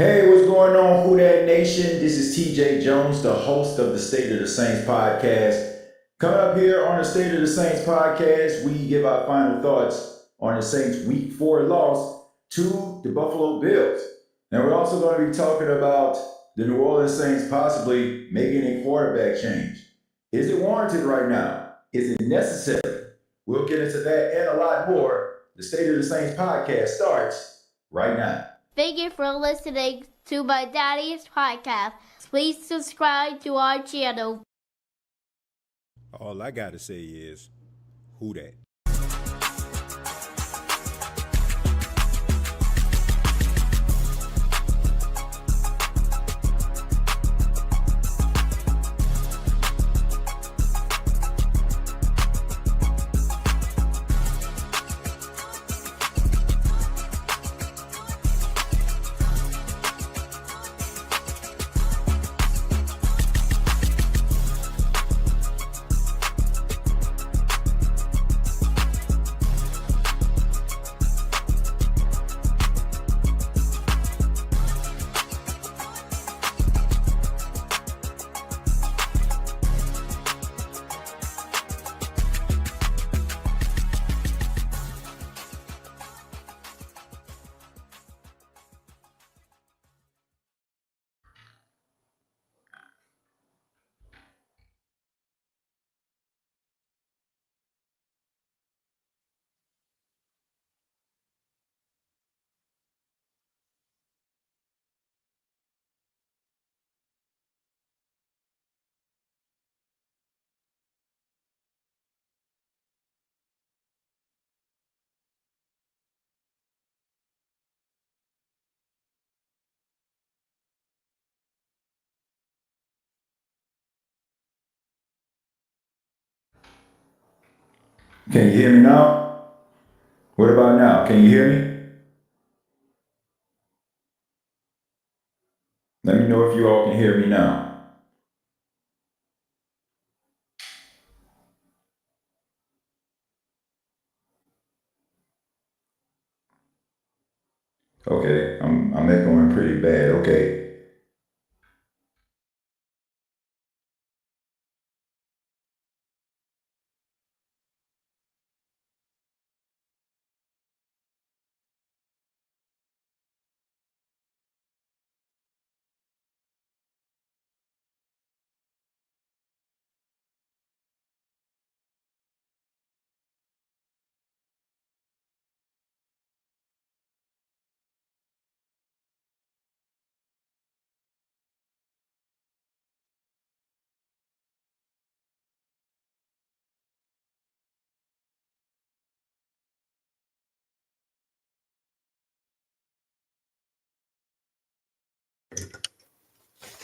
Hey, what's going on, Who Dat Nation? This is TJ Jones, the host of the State of the Saints podcast. Coming up here on the State of the Saints podcast, we give our final thoughts on the Saints' Week 4 loss to the Buffalo Bills. Now, we're also going to be talking about the New Orleans Saints possibly making a quarterback change. Is it warranted right now? Is it necessary? We'll get into that and a lot more. The State of the Saints podcast starts right now. Thank you for listening to my daddy's podcast. Please subscribe to our channel. All I gotta say is, who dat? Can you hear me now? What about now? Can you hear me? Let me know if you all can hear me now. Okay, I'm echoing pretty bad. Okay.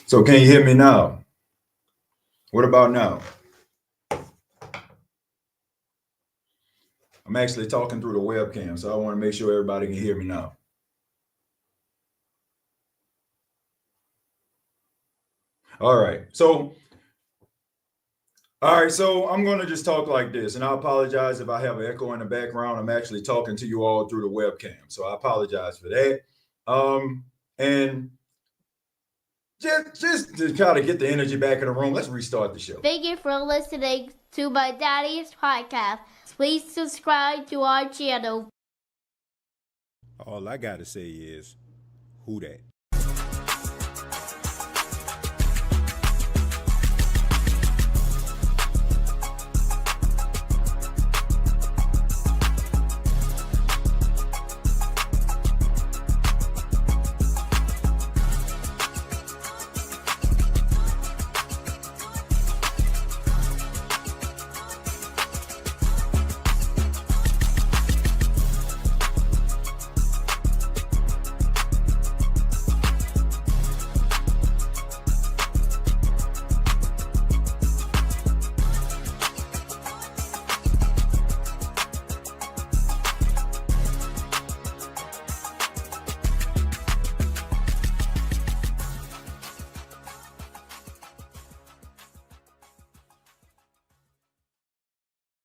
So can you hear me now? What about now? I'm actually talking through the webcam, so I want to make sure everybody can hear me now. All right. So I'm going to just talk like this, and I apologize if I have an echo in the background. I'm actually talking to you all through the webcam, so I apologize for that. And just to kind of get the energy back in the room, let's restart the show. Thank you for listening to my daddy's podcast. Please subscribe to our channel. All I gotta say is, who dat?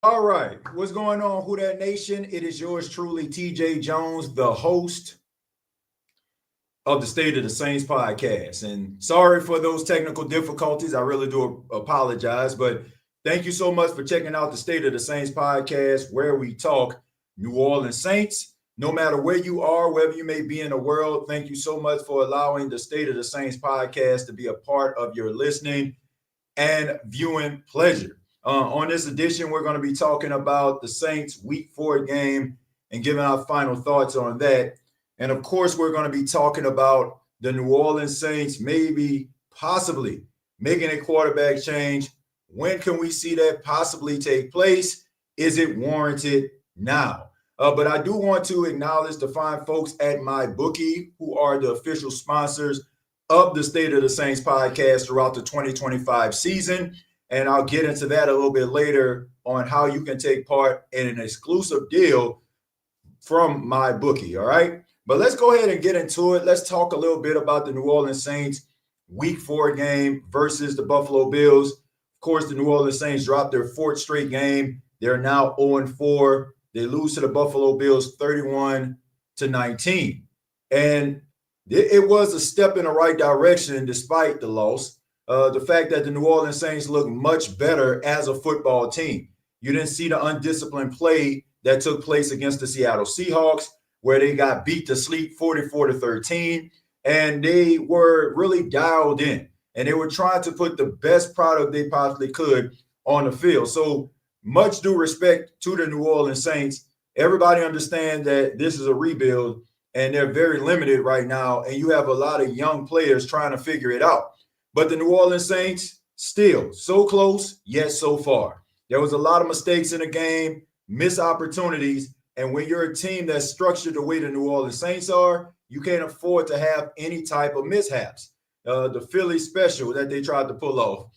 All right. What's going on, Who Dat Nation? It is yours truly, TJ Jones, the host of the State of the Saints podcast. And sorry for those technical difficulties. I really do apologize, but thank you so much for checking out the State of the Saints podcast, where we talk New Orleans Saints. No matter where you are, wherever you may be in the world, thank you so much for allowing the State of the Saints podcast to be a part of your listening and viewing pleasure. On this edition, we're going to be talking about the Saints Week 4 game and giving our final thoughts on that. And of course, we're going to be talking about the New Orleans Saints maybe, possibly making a quarterback change. When can we see that possibly take place? Is it warranted now? But I do want to acknowledge the fine folks at MyBookie, who are the official sponsors of the State of the Saints podcast throughout the 2025 season. And I'll get into that a little bit later on how you can take part in an exclusive deal from MyBookie, all right? But let's go ahead and get into it. Let's talk a little bit about the New Orleans Saints Week 4 game versus the Buffalo Bills. Of course, the New Orleans Saints dropped their fourth straight game. They're now 0-4. They lose to the Buffalo Bills 31-19. And it was a step in the right direction despite the loss. The fact that the New Orleans Saints look much better as a football team. You didn't see the undisciplined play that took place against the Seattle Seahawks, where they got beat to sleep 44-13. And they were really dialed in. And they were trying to put the best product they possibly could on the field. So much due respect to the New Orleans Saints. Everybody understands that this is a rebuild, and they're very limited right now. And you have a lot of young players trying to figure it out. But the New Orleans Saints, still so close, yet so far. There was a lot of mistakes in the game, missed opportunities. And when you're a team that's structured the way the New Orleans Saints are, you can't afford to have any type of mishaps. The Philly special that they tried to pull off.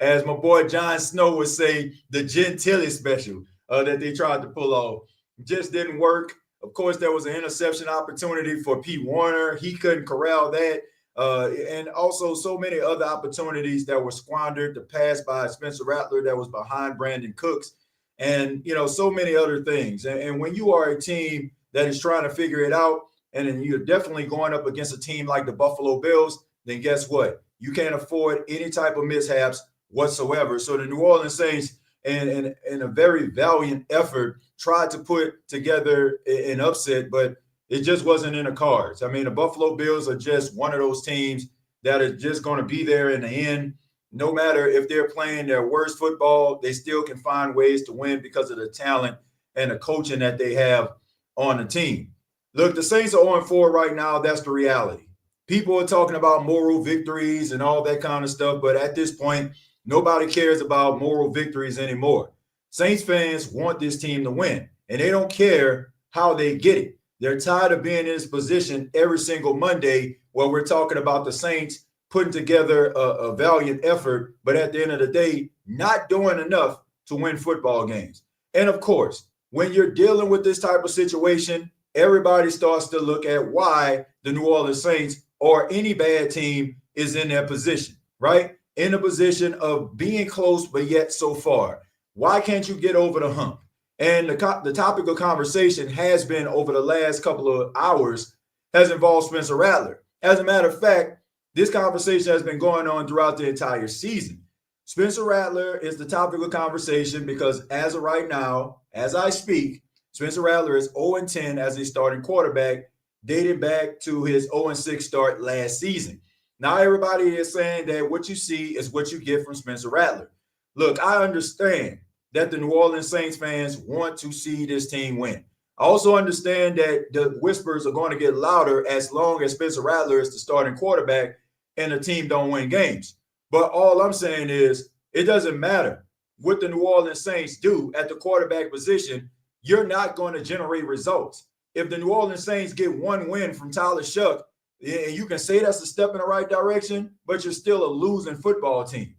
As my boy Jon Snow would say, the Gentili special that they tried to pull off just didn't work. Of course, there was an interception opportunity for Pete Warner. He couldn't corral that. And also so many other opportunities that were squandered. The pass by Spencer Rattler that was behind Brandon Cooks. And, so many other things. And when you are a team that is trying to figure it out, and then you're definitely going up against a team like the Buffalo Bills, then guess what? You can't afford any type of mishaps whatsoever. So the New Orleans Saints, in a very valiant effort, tried to put together an upset, but it just wasn't in the cards. I mean, the Buffalo Bills are just one of those teams that are just going to be there in the end. No matter if they're playing their worst football, they still can find ways to win because of the talent and the coaching that they have on the team. Look, the Saints are 0-4 right now. That's the reality. People are talking about moral victories and all that kind of stuff, but at this point, nobody cares about moral victories anymore. Saints fans want this team to win, and they don't care how they get it. They're tired of being in this position every single Monday where we're talking about the Saints putting together a valiant effort, but at the end of the day, not doing enough to win football games. And of course, when you're dealing with this type of situation, everybody starts to look at why the New Orleans Saints or any bad team is in that position, right? In a position of being close, but yet so far. Why can't you get over the hump? And the topic of conversation has been over the last couple of hours has involved Spencer Rattler. As a matter of fact, this conversation has been going on throughout the entire season. Spencer Rattler is the topic of conversation because as of right now, as I speak, Spencer Rattler is 0-10 as a starting quarterback, dating back to his 0-6 start last season. Now, everybody is saying that what you see is what you get from Spencer Rattler. Look, I understand that the New Orleans Saints fans want to see this team win. I also understand that the whispers are going to get louder as long as Spencer Rattler is the starting quarterback and the team don't win games. But all I'm saying is it doesn't matter what the New Orleans Saints do at the quarterback position. You're not going to generate results. If the New Orleans Saints get one win from Tyler Shough, and you can say that's a step in the right direction, but you're still a losing football team.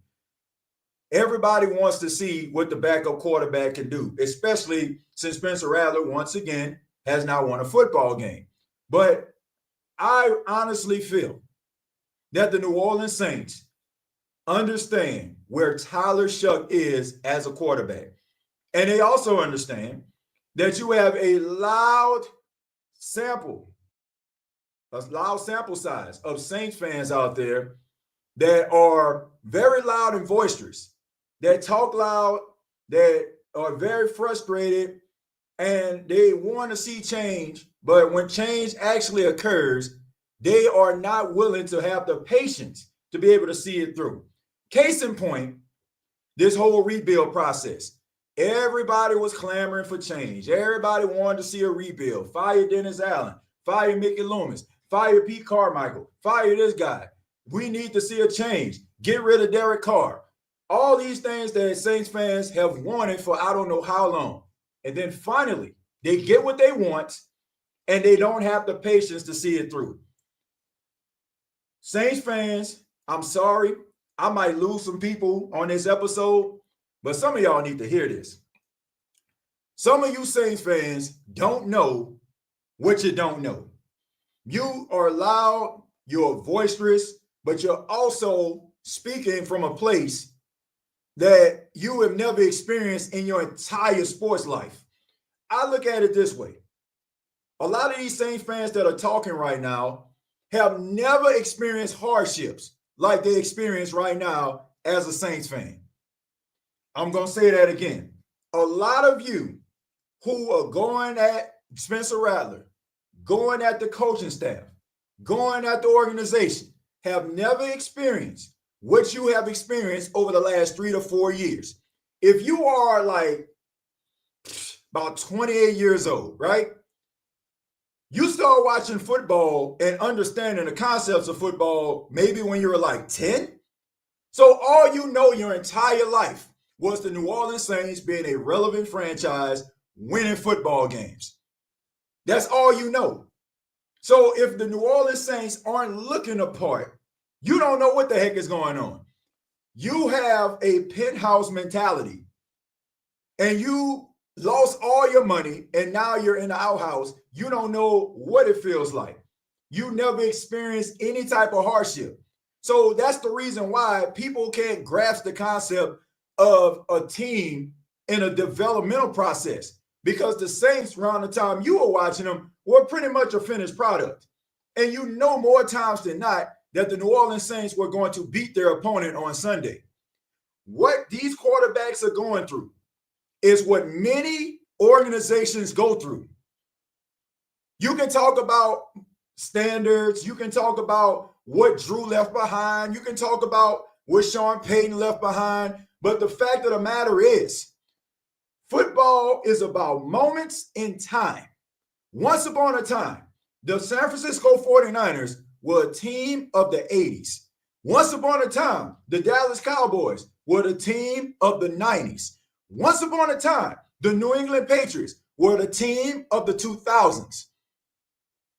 Everybody wants to see what the backup quarterback can do, especially since Spencer Rattler, once again, has not won a football game. But I honestly feel that the New Orleans Saints understand where Tyler Shough is as a quarterback. And they also understand that you have a loud, a loud sample size of Saints fans out there that are very loud and boisterous, that talk loud, that are very frustrated, and they want to see change. But when change actually occurs, they are not willing to have the patience to be able to see it through. Case in point, this whole rebuild process. Everybody was clamoring for change. Everybody wanted to see a rebuild. Fire Dennis Allen, fire Mickey Loomis, fire Pete Carmichael, fire this guy. We need to see a change. Get rid of Derek Carr. All these things that Saints fans have wanted for I don't know how long. And then finally, they get what they want, and they don't have the patience to see it through. Saints fans, I'm sorry. I might lose some people on this episode, but some of y'all need to hear this. Some of you Saints fans don't know what you don't know. You are loud, you're boisterous, but you're also speaking from a place that you have never experienced in your entire sports life. I look at it this way. A lot of these Saints fans that are talking right now have never experienced hardships like they experience right now as a Saints fan. I'm going to say that again. A lot of you who are going at Spencer Rattler, going at the coaching staff, going at the organization, have never experienced what you have experienced over the last 3 to 4 years. If you are like about 28 years old, right? You start watching football and understanding the concepts of football maybe when you were like 10. So all you know your entire life was the New Orleans Saints being a relevant franchise, winning football games. That's all you know. So if the New Orleans Saints aren't looking apart, you don't know what the heck is going on. You have a penthouse mentality, and you lost all your money, and now you're in the outhouse. You don't know what it feels like. You never experienced any type of hardship. So that's the reason why people can't grasp the concept of a team in a developmental process, because the Saints, around the time you were watching them, were pretty much a finished product. And you know more times than not that the New Orleans Saints were going to beat their opponent on Sunday. What these quarterbacks are going through is what many organizations go through. You can talk about standards. You can talk about what Drew left behind. You can talk about what Sean Payton left behind. But the fact of the matter is, football is about moments in time. Once upon a time, the San Francisco 49ers were a team of the 80s. Once upon a time, the Dallas Cowboys were the team of the 90s. Once upon a time, the New England Patriots were the team of the 2000s.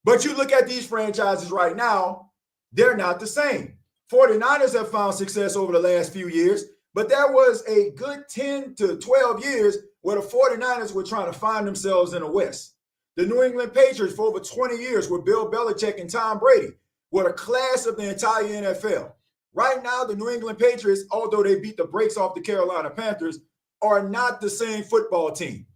But you look at these franchises right now, they're not the same. 49ers have found success over the last few years, but there was a good 10 to 12 years where the 49ers were trying to find themselves in the West. The New England Patriots for over 20 years with Bill Belichick and Tom Brady were the class of the entire NFL. Right now, the New England Patriots, although they beat the brakes off the Carolina Panthers, are not the same football team.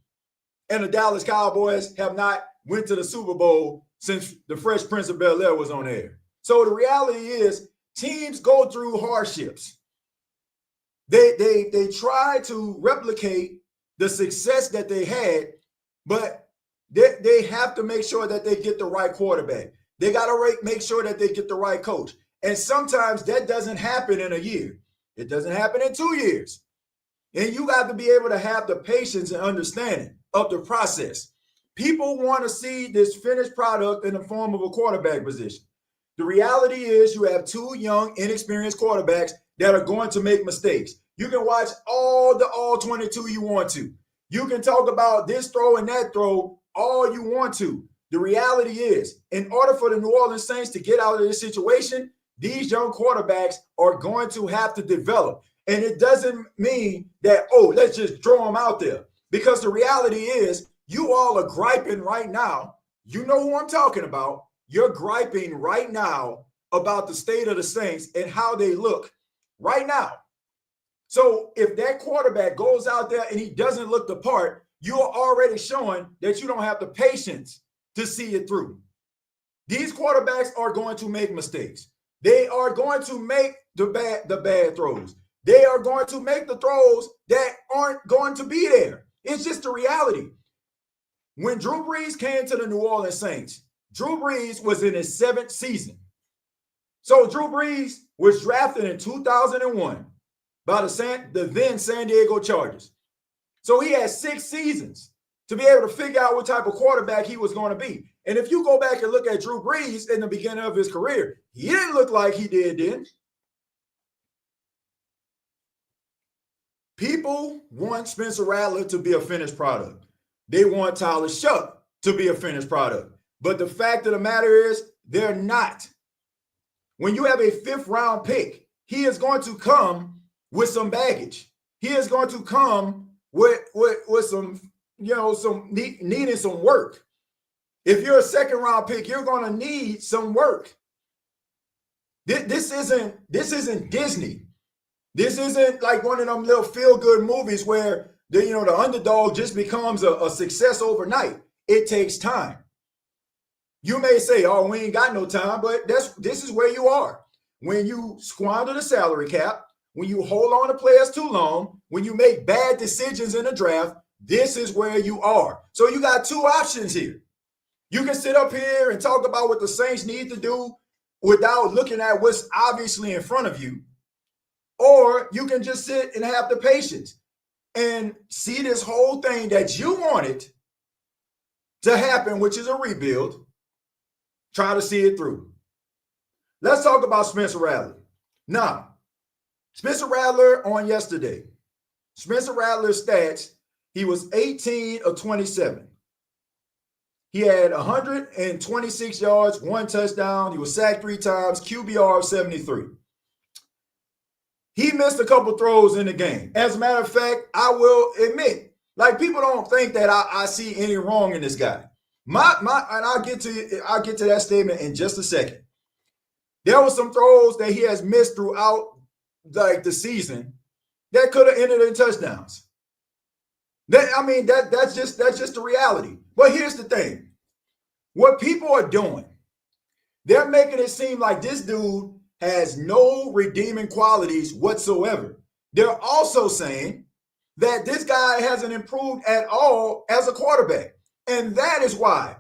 And the Dallas Cowboys have not went to the Super Bowl since the Fresh Prince of Bel-Air was on air. So the reality is teams go through hardships. They try to replicate the success that they had, but they have to make sure that they get the right quarterback. They got to make sure that they get the right coach. And sometimes that doesn't happen in a year. It doesn't happen in 2 years. And you got to be able to have the patience and understanding of the process. People want to see this finished product in the form of a quarterback position. The reality is you have two young, inexperienced quarterbacks that are going to make mistakes. You can watch all 22 you want to. You can talk about this throw and that throw all you want to. The reality is, in order for the New Orleans Saints to get out of this situation, these young quarterbacks are going to have to develop. And it doesn't mean that, let's just throw them out there. Because the reality is, you all are griping right now. You know who I'm talking about. You're griping right now about the state of the Saints and how they look right now. So if that quarterback goes out there and he doesn't look the part, you're already showing that you don't have the patience to see it through. These quarterbacks are going to make mistakes. They are going to make the bad throws. They are going to make the throws that aren't going to be there. It's just the reality. When Drew Brees came to the New Orleans Saints, Drew Brees was in his 7th season. So Drew Brees was drafted in 2001 by the then San Diego Chargers. So he had 6 seasons to be able to figure out what type of quarterback he was going to be. And if you go back and look at Drew Brees in the beginning of his career, he didn't look like he did then. People want Spencer Rattler to be a finished product. They want Tyler Shough to be a finished product. But the fact of the matter is, they're not. When you have a 5th round pick, he is going to come with some baggage. He is going to come with some, needing some work. If you're a 2nd round pick, you're going to need some work. This isn't Disney. This isn't like one of them little feel-good movies where the underdog just becomes a success overnight. It takes time. You may say, "Oh, we ain't got no time," but this is where you are. When you squander the salary cap, when you hold on to players too long, when you make bad decisions in the draft, this is where you are. So you got 2 options here. You can sit up here and talk about what the Saints need to do without looking at what's obviously in front of you. Or you can just sit and have the patience and see this whole thing that you wanted to happen, which is a rebuild, try to see it through. Let's talk about Spencer Rattler. Now, Spencer Rattler on yesterday. Spencer Rattler's stats, he was 18 of 27. He had 126 yards, 1 touchdown. He was sacked 3 times, QBR of 73. He missed a couple throws in the game. As a matter of fact, I will admit, like, people don't think that I see any wrong in this guy. And I'll get to that statement in just a second. There were some throws that he has missed throughout the season that could have ended in touchdowns. That's just the reality. But here's the thing. What people are doing, they're making it seem like this dude has no redeeming qualities whatsoever. They're also saying that this guy hasn't improved at all as a quarterback. And that is why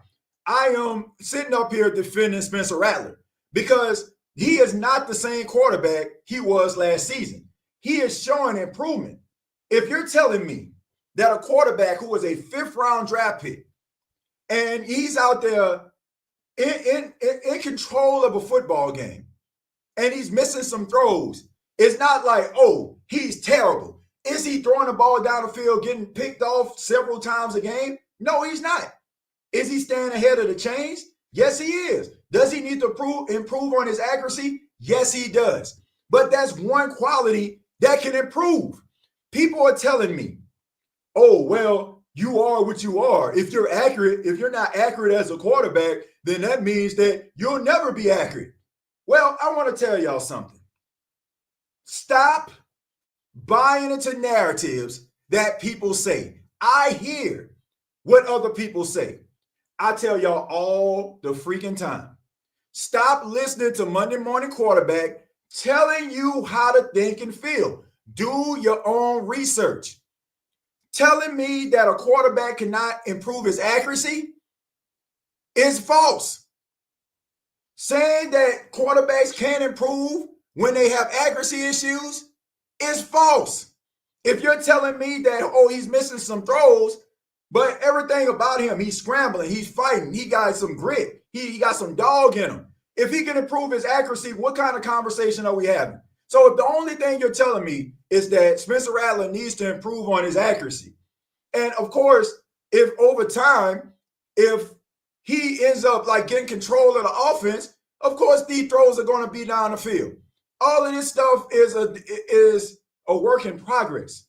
I am sitting up here defending Spencer Rattler, because he is not the same quarterback he was last season. He is showing improvement. If you're telling me that a quarterback who was a 5th round draft pick and he's out there in control of a football game and he's missing some throws, it's not like, oh, he's terrible. Is he throwing the ball down the field, getting picked off several times a game? No, he's not. Is he staying ahead of the chains? Yes, he is. Does he need to improve on his accuracy? Yes, he does. But that's one quality that can improve. People are telling me, oh, well, you are what you are. If you're not accurate as a quarterback, then that means that you'll never be accurate. Well, I want to tell y'all something. Stop buying into narratives that people say. I hear what other people say. I tell y'all all the freaking time. Stop listening to Monday Morning Quarterback telling you how to think and feel. Do your own research. Telling me that a quarterback cannot improve his accuracy is false. Saying that quarterbacks can't improve when they have accuracy issues is false. If you're telling me that, oh, he's missing some throws, but everything about him, he's scrambling, he's fighting, he got some grit, he got some dog in him. If he can improve his accuracy, what kind of conversation are we having? So if the only thing you're telling me is that Spencer Rattler needs to improve on his accuracy, and of course, if over time, if he ends up like getting control of the offense, of course, these throws are going to be down the field. All of this stuff is a work in progress.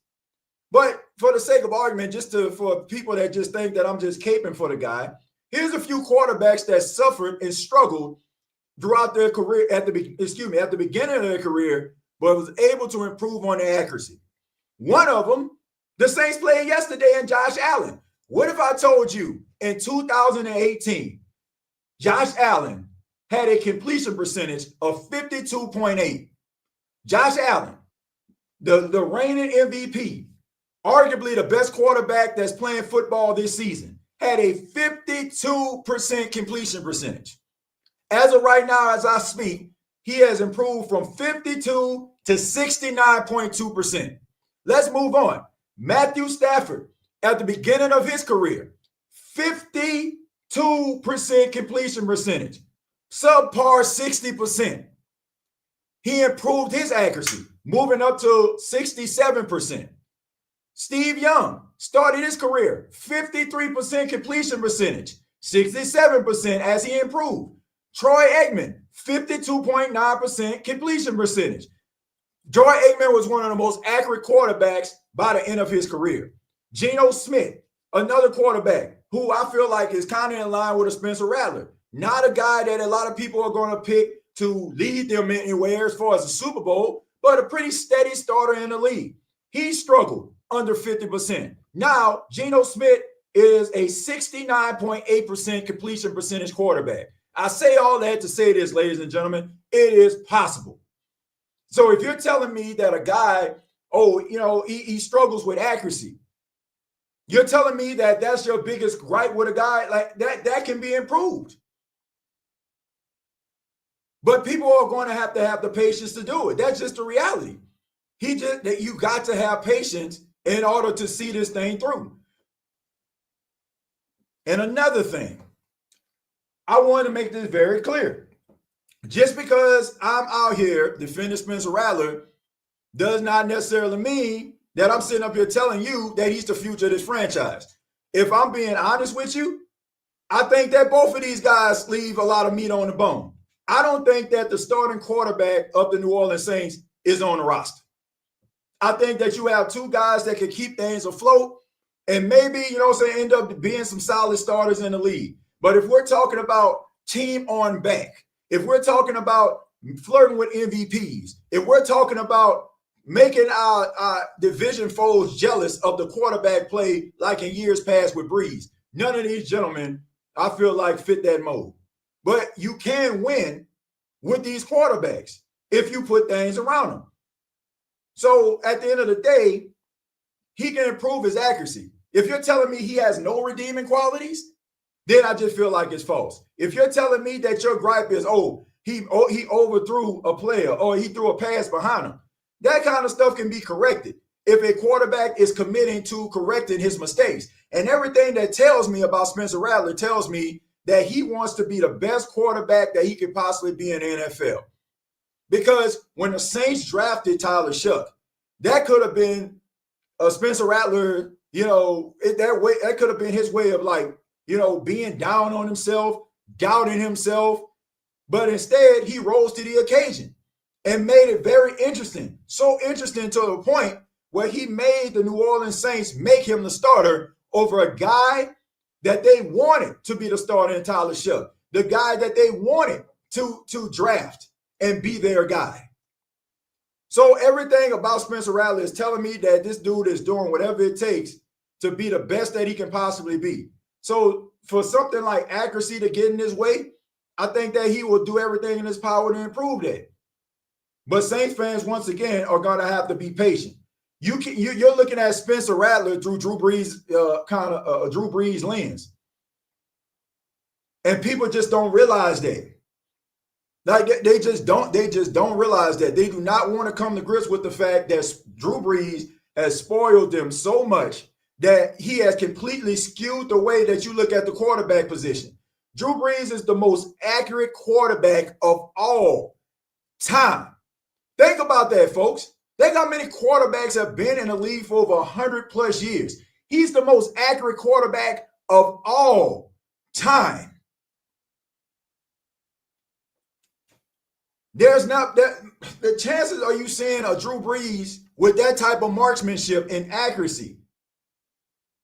But for the sake of argument, for people that just think that I'm just caping for the guy, here's a few quarterbacks that suffered and struggled throughout their career at the beginning of their career, but was able to improve on their accuracy. One of them, the Saints played yesterday, and Josh Allen. What if I told you in 2018, Josh Allen had a completion percentage of 52.8. Josh Allen, the reigning MVP, arguably the best quarterback that's playing football this season, had a 52% completion percentage. As of right now, as I speak, he has improved from 52 to 69.2%. Let's move on. Matthew Stafford, at the beginning of his career, 52% completion percentage, subpar 60%. He improved his accuracy, moving up to 67%. Steve Young started his career, 53% completion percentage, 67% as he improved. Troy Aikman, 52.9% completion percentage. Troy Aikman was one of the most accurate quarterbacks by the end of his career. Geno Smith, another quarterback who I feel like is kind of in line with a Spencer Rattler. Not a guy that a lot of people are going to pick to lead them anywhere as far as the Super Bowl, but a pretty steady starter in the league. He struggled under 50%. Now, Geno Smith is a 69.8% completion percentage quarterback. I say all that to say this, ladies and gentlemen, it is possible. So if you're telling me that a guy, he struggles with accuracy, you're telling me that that's your biggest gripe with a guy like that can be improved. But people are going to have the patience to do it. That's just the reality. You got to have patience in order to see this thing through. And another thing, I want to make this very clear. Just because I'm out here defending Spencer Rattler does not necessarily mean that I'm sitting up here telling you that he's the future of this franchise. If I'm being honest with you, I think that both of these guys leave a lot of meat on the bone. I don't think that the starting quarterback of the New Orleans Saints is on the roster. I think that you have two guys that can keep things afloat and maybe, end up being some solid starters in the league. But if we're talking about team on back, if we're talking about flirting with MVPs, if we're talking about making our division foes jealous of the quarterback play like in years past with Breeze, none of these gentlemen, I feel like, fit that mold. But you can win with these quarterbacks if you put things around them. So at the end of the day, he can improve his accuracy. If you're telling me he has no redeeming qualities, then I just feel like it's false. If you're telling me that your gripe is, he overthrew a player or he threw a pass behind him, that kind of stuff can be corrected if a quarterback is committing to correcting his mistakes. And everything that tells me about Spencer Rattler tells me that he wants to be the best quarterback that he could possibly be in the NFL. Because when the Saints drafted Tyler Shough, that could have been Spencer Rattler, that could have been his way of being down on himself, doubting himself. But instead, he rose to the occasion and made it very interesting. So interesting to the point where he made the New Orleans Saints make him the starter over a guy that they wanted to be the starter in Tyler Shough, the guy that they wanted to draft and be their guy. So everything about Spencer Rattler is telling me that this dude is doing whatever it takes to be the best that he can possibly be. So for something like accuracy to get in his way, I think that he will do everything in his power to improve that. But Saints fans, once again, are going to have to be patient. You're looking at Spencer Rattler through Drew Brees, Drew Brees lens. And people just don't realize that. They just don't realize that. They do not want to come to grips with the fact that Drew Brees has spoiled them so much that he has completely skewed the way that you look at the quarterback position. Drew Brees is the most accurate quarterback of all time. Think about that, folks. Think how many quarterbacks have been in the league for over 100 plus years. He's the most accurate quarterback of all time. There's not that the chances are you seeing a Drew Brees with that type of marksmanship and accuracy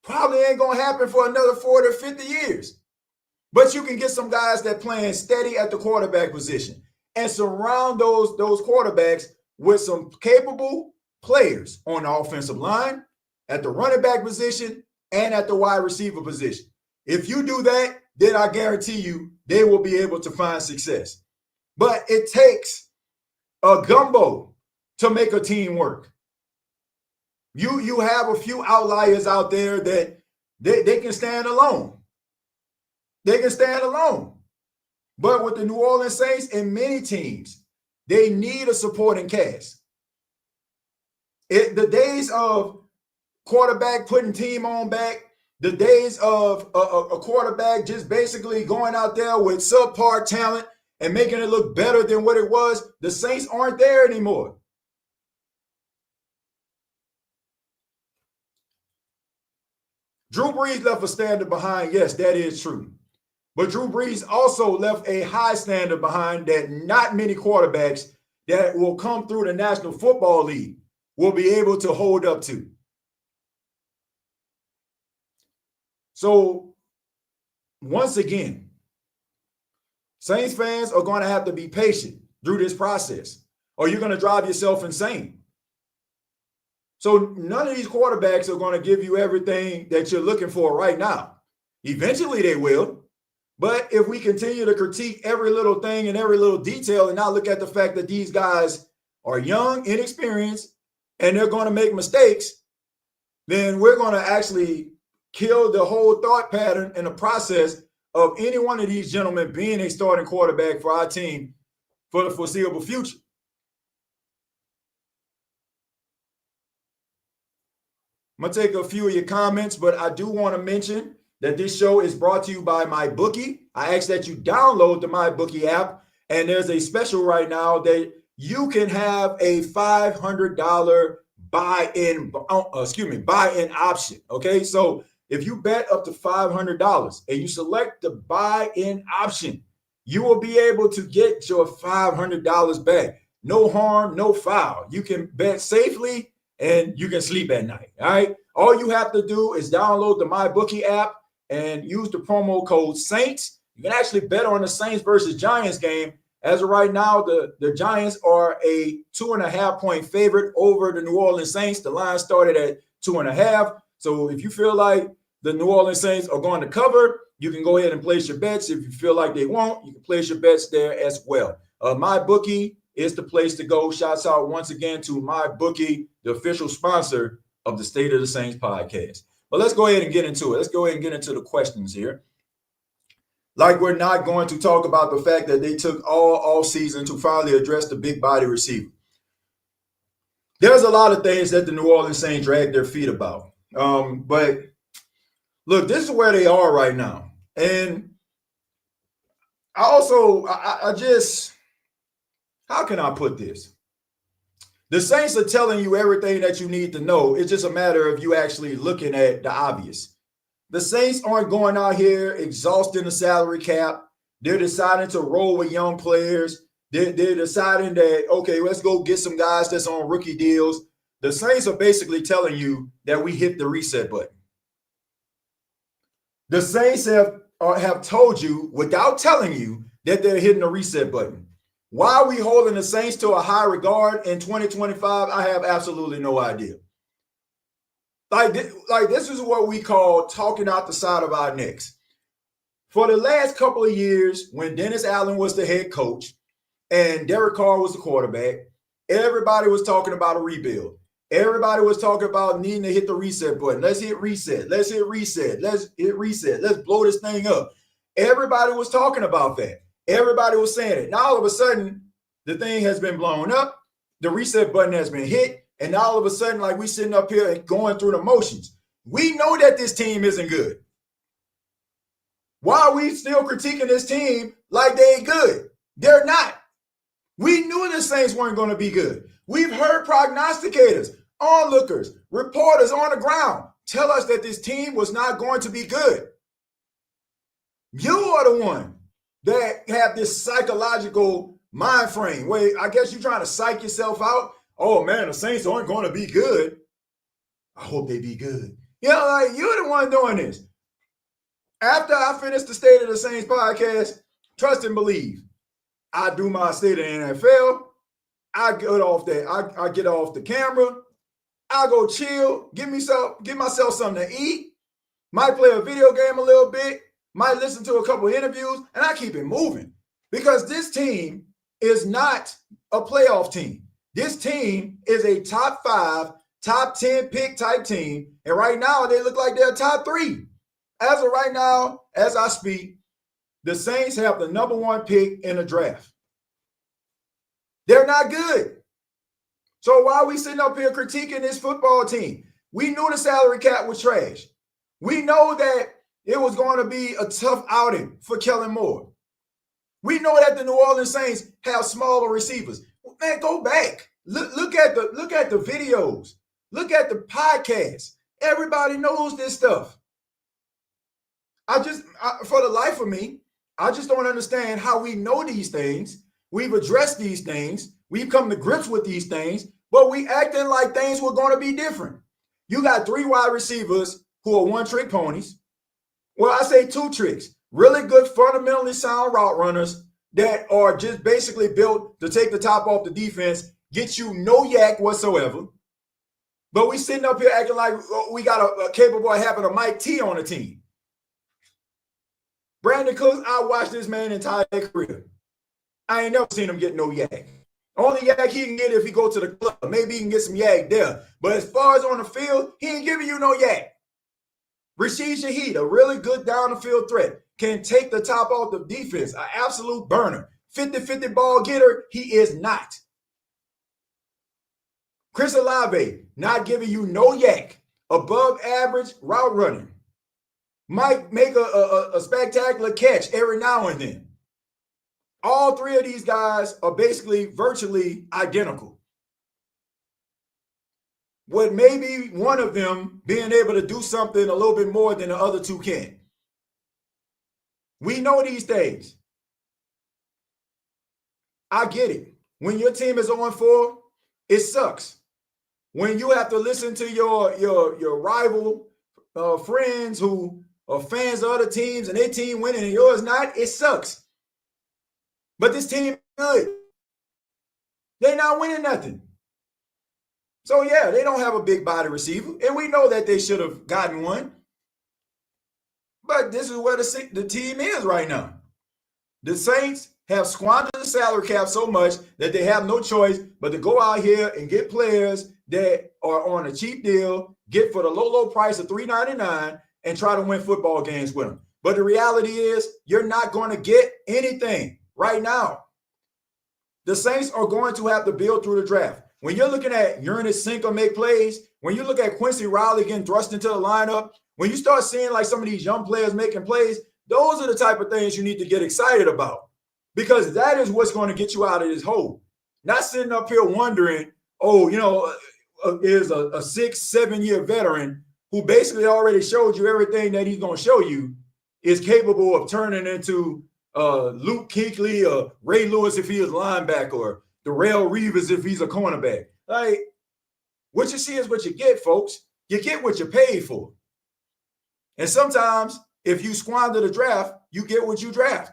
probably ain't going to happen for another 40 or 50 years. But you can get some guys that playing steady at the quarterback position and surround those quarterbacks with some capable players on the offensive line, at the running back position, and at the wide receiver position. If you do that, then I guarantee you they will be able to find success. But it takes a gumbo to make a team work. You have a few outliers out there that they can stand alone. They can stand alone. But with the New Orleans Saints and many teams, they need a supporting cast. The days of quarterback putting team on back, the days of a quarterback just basically going out there with subpar talent and making it look better than what it was, the Saints aren't there anymore. Drew Brees left a standard behind. Yes, that is true. But Drew Brees also left a high standard behind that not many quarterbacks that will come through the National Football League will be able to hold up to. So, once again, Saints fans are going to have to be patient through this process, or you're going to drive yourself insane. So none of these quarterbacks are going to give you everything that you're looking for right now. Eventually they will. But if we continue to critique every little thing and every little detail and not look at the fact that these guys are young, inexperienced, and they're going to make mistakes, then we're going to actually kill the whole thought pattern and the process of any one of these gentlemen being a starting quarterback for our team for the foreseeable future. I'm going to take a few of your comments, but I do want to mention that this show is brought to you by MyBookie. I ask that you download the MyBookie app, and there's a special right now that you can have a $500 buy-in option, okay? So if you bet up to $500 and you select the buy-in option, you will be able to get your $500 back. No harm, no foul. You can bet safely and you can sleep at night, all right? All you have to do is download the MyBookie app and use the promo code SAINTS. You can actually bet on the Saints versus Giants game. As of right now, the Giants are a 2.5-point favorite over the New Orleans Saints. The line started at 2.5. So if you feel like the New Orleans Saints are going to cover, you can go ahead and place your bets. If you feel like they won't, you can place your bets there as well. MyBookie is the place to go. Shouts out once again to MyBookie, the official sponsor of the State of the Saints podcast. But let's go ahead and get into it. Let's go ahead and get into the questions here. Like we're not going to talk about the fact that they took all season to finally address the big body receiver. There's a lot of things that the New Orleans Saints dragged their feet about. But look, this is where they are right now. And I just, how can I put this? The Saints are telling you everything that you need to know. It's just a matter of you actually looking at the obvious. The Saints aren't going out here exhausting the salary cap. They're deciding to roll with young players. They're deciding that, okay, let's go get some guys that's on rookie deals. The Saints are basically telling you that we hit the reset button. The Saints have told you without telling you that they're hitting the reset button. Why are we holding the Saints to a high regard in 2025? I have absolutely no idea. Like this is what we call talking out the side of our necks. For the last couple of years, when Dennis Allen was the head coach and Derek Carr was the quarterback, everybody was talking about a rebuild. Everybody was talking about needing to hit the reset button. Let's hit reset. Let's hit reset. Let's hit reset. Let's blow this thing up. Everybody was talking about that. Everybody was saying it. Now, all of a sudden, the thing has been blown up. The reset button has been hit. And now all of a sudden, like we sitting up here and going through the motions. We know that this team isn't good. Why are we still critiquing this team like they ain't good? They're not. We knew the Saints weren't going to be good. We've heard prognosticators, onlookers, reporters on the ground tell us that this team was not going to be good. You are the one that have this psychological mind frame where I guess you're trying to psych yourself out. Oh, man, the Saints aren't going to be good. I hope they be good. You know, like you're the one doing this. After I finish the State of the Saints podcast, trust and believe, I do my State of the NFL. I get off that. I get off the camera. I go chill, get myself something to eat, might play a video game a little bit, might listen to a couple interviews, and I keep it moving because this team is not a playoff team. This team is a top 5, top 10 pick type team. And right now, they look like they're top 3. As of right now, as I speak, the Saints have the number 1 pick in the draft. They're not good. So why are we sitting up here critiquing this football team? We knew the salary cap was trash. We know that it was going to be a tough outing for Kellen Moore. We know that the New Orleans Saints have smaller receivers. Man, go back. Look at the videos. Look at the podcasts. Everybody knows this stuff. For the life of me, I just don't understand how we know these things. We've addressed these things. We've come to grips with these things, but we acting like things were going to be different. You got 3 wide receivers who are one-trick ponies. Well, I say 2 tricks. Really good, fundamentally sound route runners that are just basically built to take the top off the defense, get you no yak whatsoever. But we sitting up here acting like we got a capable of having a Mike T on the team. Brandon Cooks, I watched this man entire career. I ain't never seen him get no yak. Only yak he can get if he go to the club. Maybe he can get some yak there. But as far as on the field, he ain't giving you no yak. Rashid Shaheed, a really good down-the-field threat, can take the top off the defense, an absolute burner. 50-50 ball getter, he is not. Chris Olave, not giving you no yak. Above average route running. Might make a spectacular catch every now and then. All 3 of these guys are basically virtually identical. With maybe one of them being able to do something a little bit more than the other 2 can. We know these things. I get it. When your team is 0-4, it sucks. When you have to listen to your rival friends who are fans of other teams and their team winning and yours not, it sucks. But this team is good. They're not winning nothing. So, yeah, they don't have a big body receiver. And we know that they should have gotten one. But this is where the team is right now. The Saints have squandered the salary cap so much that they have no choice but to go out here and get players that are on a cheap deal, get for the low price of $3.99 and try to win football games with them. But the reality is you're not going to get anything right now. The Saints are going to have to build through the draft. When you're looking at Ernest Sinker make plays, when you look at Quincy Riley getting thrust into the lineup, when you start seeing like some of these young players making plays, those are the type of things you need to get excited about because that is what's going to get you out of this hole. Not sitting up here wondering, is a 6-7 year veteran who basically already showed you everything that he's going to show you is capable of turning into Luke Kuechly or Ray Lewis if he is linebacker or Darrelle Reeves if he's a cornerback. Like, what you see is what you get, folks. You get what you paid for. And sometimes, if you squander the draft, you get what you draft.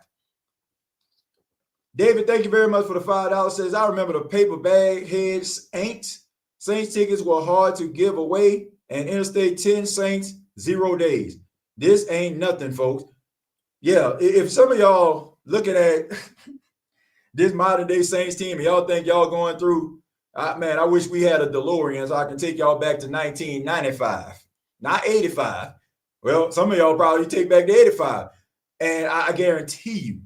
David, thank you very much for the $5. Says, I remember the paper bag heads ain't. Saints tickets were hard to give away. And Interstate 10 Saints, 0 days. This ain't nothing, folks. Yeah, if some of y'all looking at this modern day Saints team and y'all think y'all going through, man, I wish we had a DeLorean so I can take y'all back to 1995, not 85. Well, some of y'all probably take back to 85. And I guarantee you,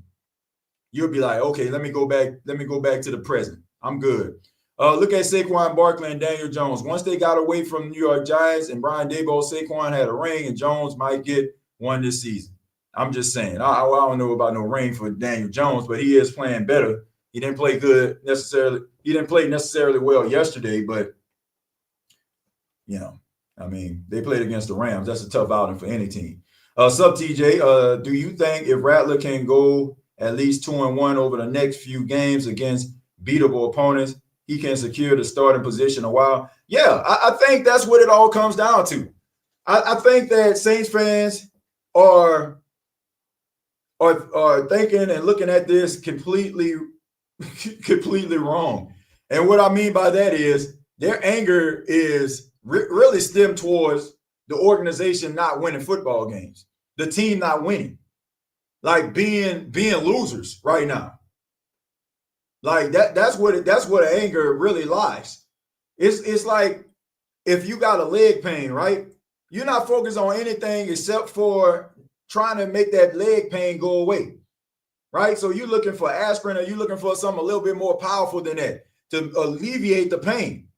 you'll be like, okay, let me go back to the present. I'm good. Look at Saquon Barkley and Daniel Jones. Once they got away from the New York Giants and Brian Daboll, Saquon had a ring and Jones might get one this season. I'm just saying. I don't know about no ring for Daniel Jones, but he is playing better. He didn't play good necessarily. He didn't play necessarily well yesterday, but, they played against the Rams. That's a tough outing for any team. Sub TJ, do you think if Rattler can go at least 2-1 over the next few games against beatable opponents, he can secure the starting position a while? Yeah, I think that's what it all comes down to. I think that Saints fans are thinking and looking at this completely wrong. And what I mean by that is their anger is really stemmed towards the organization not winning football games, the team not winning, like being losers right now. Like that's what anger really lies. It's like if you got a leg pain, right? You're not focused on anything except for trying to make that leg pain go away, right? So you're looking for aspirin, or you're looking for something a little bit more powerful than that to alleviate the pain.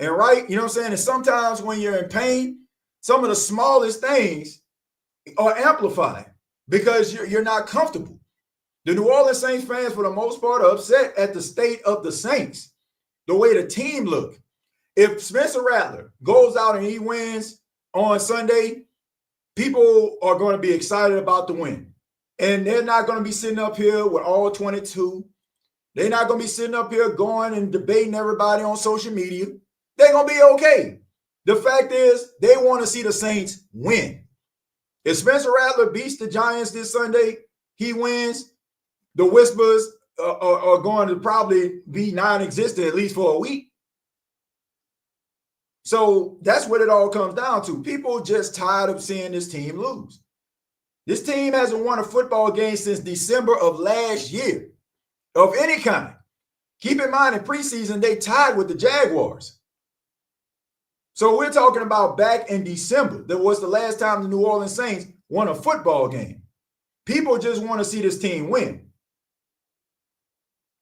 And right, you know what I'm saying? And sometimes when you're in pain, some of the smallest things are amplified because you're not comfortable. The New Orleans Saints fans, for the most part, are upset at the state of the Saints, the way the team look. If Spencer Rattler goes out and he wins on Sunday, people are going to be excited about the win. And they're not going to be sitting up here with all 22. They're not going to be sitting up here going and debating everybody on social media. They're going to be okay. The fact is, they want to see the Saints win. If Spencer Rattler beats the Giants this Sunday, he wins, the whispers are going to probably be non-existent, at least for a week. So that's what it all comes down to. People just tired of seeing this team lose. This team hasn't won a football game since December of last year, of any kind. Keep in mind, in preseason, they tied with the Jaguars. So we're talking about back in December. That was the last time the New Orleans Saints won a football game. People just want to see this team win.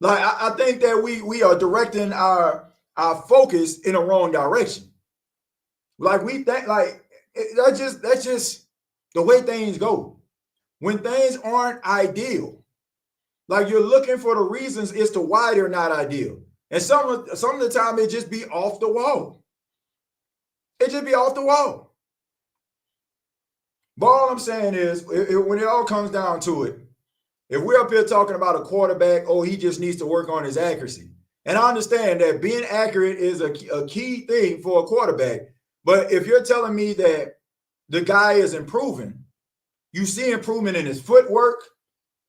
Like, I think that we are directing our focus in the wrong direction. Like, we think, like, that's just the way things go. When things aren't ideal, like, you're looking for the reasons as to why they're not ideal. And some of the time it just be off the wall. It just be off the wall. But all I'm saying is, when it all comes down to it, if we're up here talking about a quarterback, oh, he just needs to work on his accuracy. And I understand that being accurate is a key thing for a quarterback. But if you're telling me that the guy is improving, you see improvement in his footwork,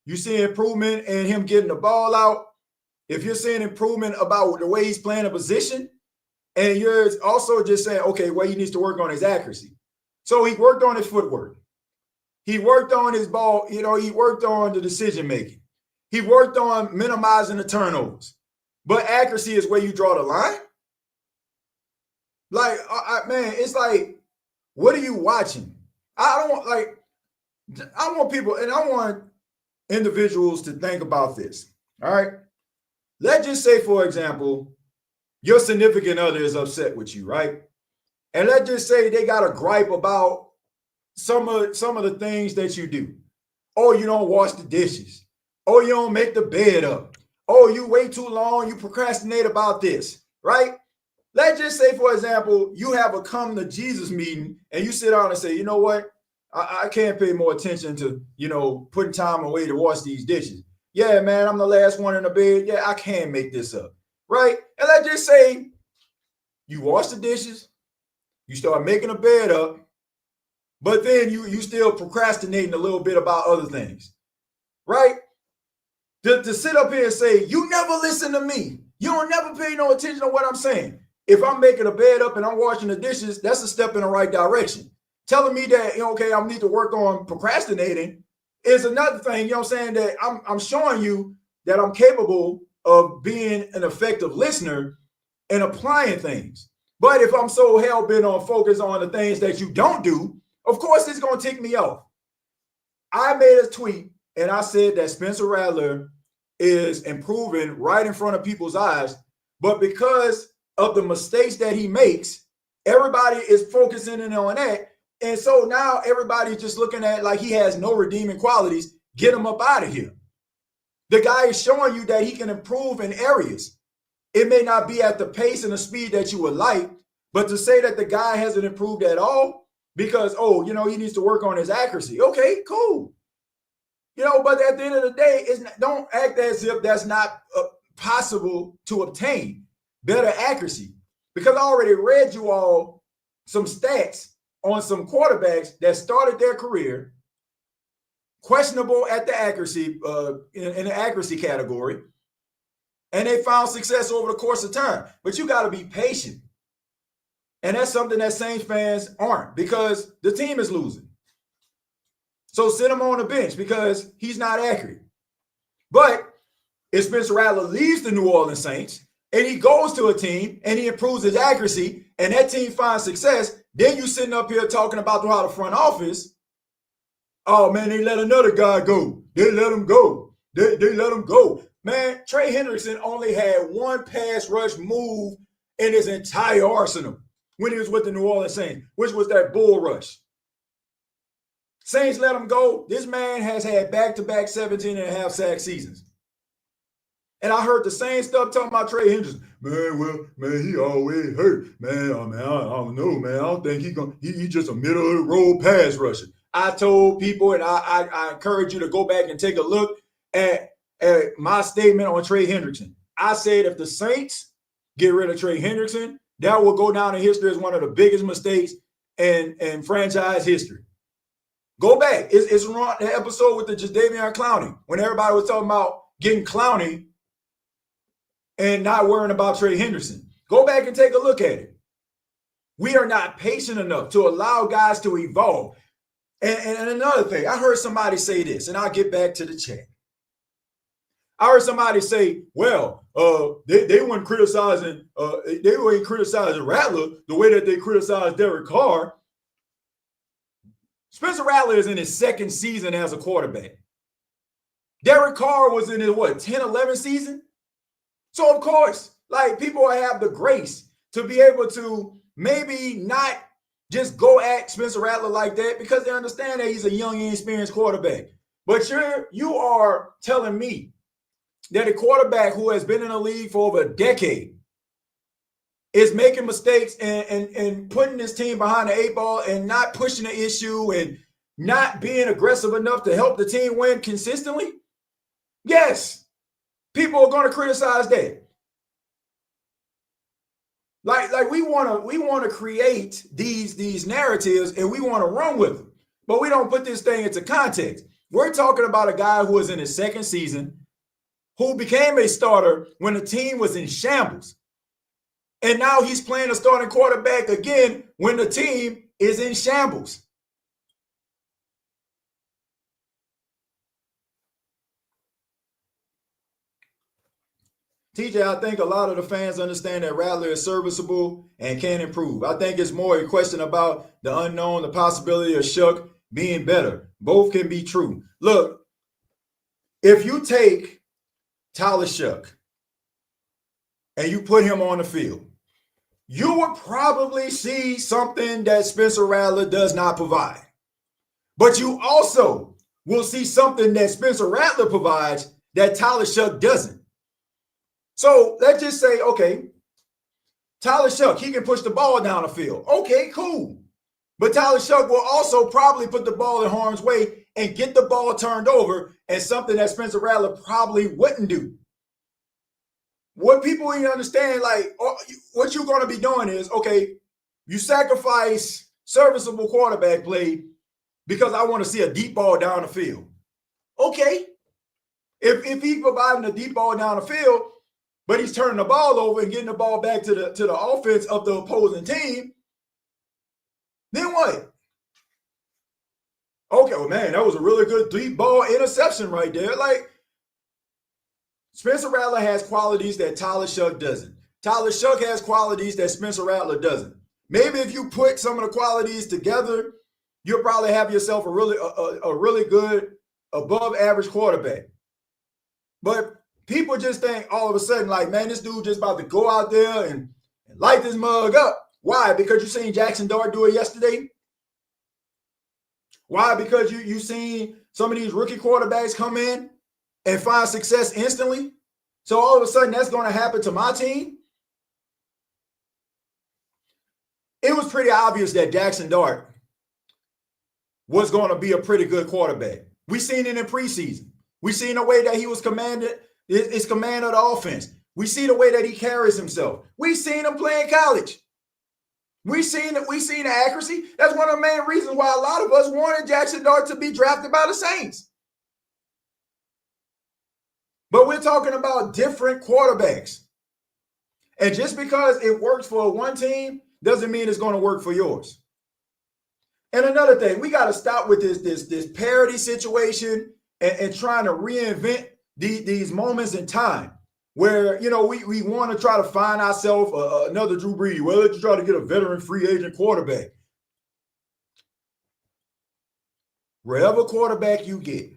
you see improvement in him getting the ball out. If you're seeing improvement about the way he's playing a position, and you're also just saying, okay, well, he needs to work on his accuracy. So he worked on his footwork. He worked on his ball, he worked on the decision making. He worked on minimizing the turnovers. But accuracy is where you draw the line. Like, man, it's like, what are you watching? I want people, and I want individuals to think about this. All right. Let's just say, for example, your significant other is upset with you, right? And let's just say they got a gripe about some of the things that you do. Oh, you don't wash the dishes. Oh, you don't make the bed up. Oh, you wait too long. You procrastinate about this, right? Let's just say, for example, you have a come to Jesus meeting and you sit down and say, you know what? I can't pay more attention to, putting time away to wash these dishes. Yeah, man, I'm the last one in the bed. Yeah, I can make this up, right? And let's just say you wash the dishes, you start making a bed up, but then you still procrastinating a little bit about other things, right? To sit up here and say, you never listen to me. You don't never pay no attention to what I'm saying. If I'm making a bed up and I'm washing the dishes, that's a step in the right direction. Telling me that, okay, I need to work on procrastinating is another thing, that I'm showing you that I'm capable of being an effective listener and applying things. But if I'm so hell-bent on focus on the things that you don't do, of course, it's going to tick me off. I made a tweet and I said that Spencer Rattler is improving right in front of people's eyes, but because of the mistakes that he makes, everybody is focusing in on that. And so now everybody's just looking at like he has no redeeming qualities. Get him up out of here. The guy is showing you that he can improve in areas. It may not be at the pace and the speed that you would like, but to say that the guy hasn't improved at all because, he needs to work on his accuracy. Okay, cool. But at the end of the day, don't act as if that's not possible to obtain better accuracy. Because I already read you all some stats on some quarterbacks that started their career questionable at the accuracy, in the accuracy category, and they found success over the course of time. But you got to be patient. And that's something that Saints fans aren't because the team is losing. So sit him on the bench because he's not accurate. But if Spencer Rattler leaves the New Orleans Saints and he goes to a team and he improves his accuracy and that team finds success, then you sitting up here talking about how the front office, oh man, they let another guy go. They let him go. They let him go. Man, Trey Hendrickson only had one pass rush move in his entire arsenal when he was with the New Orleans Saints, which was that bull rush. Saints let him go. This man has had back-to-back 17 and a half sack seasons. And I heard the same stuff talking about Trey Hendrickson. Man, he always hurt. Man, I don't know, man. I don't think he's just a middle-of-the-road pass rusher. I told people, and I encourage you to go back and take a look at my statement on Trey Hendrickson. I said if the Saints get rid of Trey Hendrickson, that will go down in history as one of the biggest mistakes in franchise history. Go back. It's wrong, the episode with the Jadeveon Clowney, when everybody was talking about getting Clowney and not worrying about Trey Hendrickson. Go back and take a look at it. We are not patient enough to allow guys to evolve. And another thing, I heard somebody say this, and I'll get back to the chat. I heard somebody say, well, they weren't criticizing Rattler the way that they criticized Derek Carr. Spencer Rattler is in his second season as a quarterback. Derek Carr was in his, 10, 11 season? So, of course, like, people have the grace to be able to maybe not just go at Spencer Rattler like that because they understand that he's a young, inexperienced quarterback. But you are telling me that a quarterback who has been in the league for over a decade is making mistakes and putting his team behind the eight ball and not pushing the issue and not being aggressive enough to help the team win consistently? Yes, people are going to criticize that. Like we want to create these narratives and we want to run with them, but we don't put this thing into context. We're talking about a guy who is in his second season, who became a starter when the team was in shambles. And now he's playing a starting quarterback again when the team is in shambles. TJ, I think a lot of the fans understand that Rattler is serviceable and can improve. I think it's more a question about the unknown, the possibility of Shough being better. Both can be true. Look, if you take Tyler Shough and you put him on the field, you would probably see something that Spencer Rattler does not provide. But you also will see something that Spencer Rattler provides that Tyler Shough doesn't. So let's just say, okay, Tyler Shough, he can push the ball down the field. Okay, cool. But Tyler Shough will also probably put the ball in harm's way and get the ball turned over, and something that Spencer Rattler probably wouldn't do. What people need to understand, like, what you're going to be doing is, okay, you sacrifice serviceable quarterback play because I want to see a deep ball down the field. Okay. If he's providing a deep ball down the field, but he's turning the ball over and getting the ball back to the offense of the opposing team, then what? Okay, well, man, that was a really good deep ball interception right there. Like, Spencer Rattler has qualities that Tyler Shough doesn't. Tyler Shough has qualities that Spencer Rattler doesn't. Maybe if you put some of the qualities together, you'll probably have yourself a really good above average quarterback. But people just think all of a sudden, like, man, this dude just about to go out there and light this mug up. Why? Because you seen Jackson Dart do it yesterday? Why? Because you seen some of these rookie quarterbacks come in and find success instantly? So all of a sudden that's going to happen to my team? It was pretty obvious that Jackson Dart was going to be a pretty good quarterback. We seen it in preseason. We seen the way that he was commanded, his command of the offense. We see the way that he carries himself. We seen him play in college. We seen the accuracy. That's one of the main reasons why a lot of us wanted Jackson Dart to be drafted by the Saints. But we're talking about different quarterbacks. And just because it works for one team doesn't mean it's going to work for yours. And another thing, we got to stop with this parody situation and trying to reinvent these moments in time where, we want to try to find ourselves another Drew Brees. Well, let's try to get a veteran free agent quarterback. Wherever quarterback you get,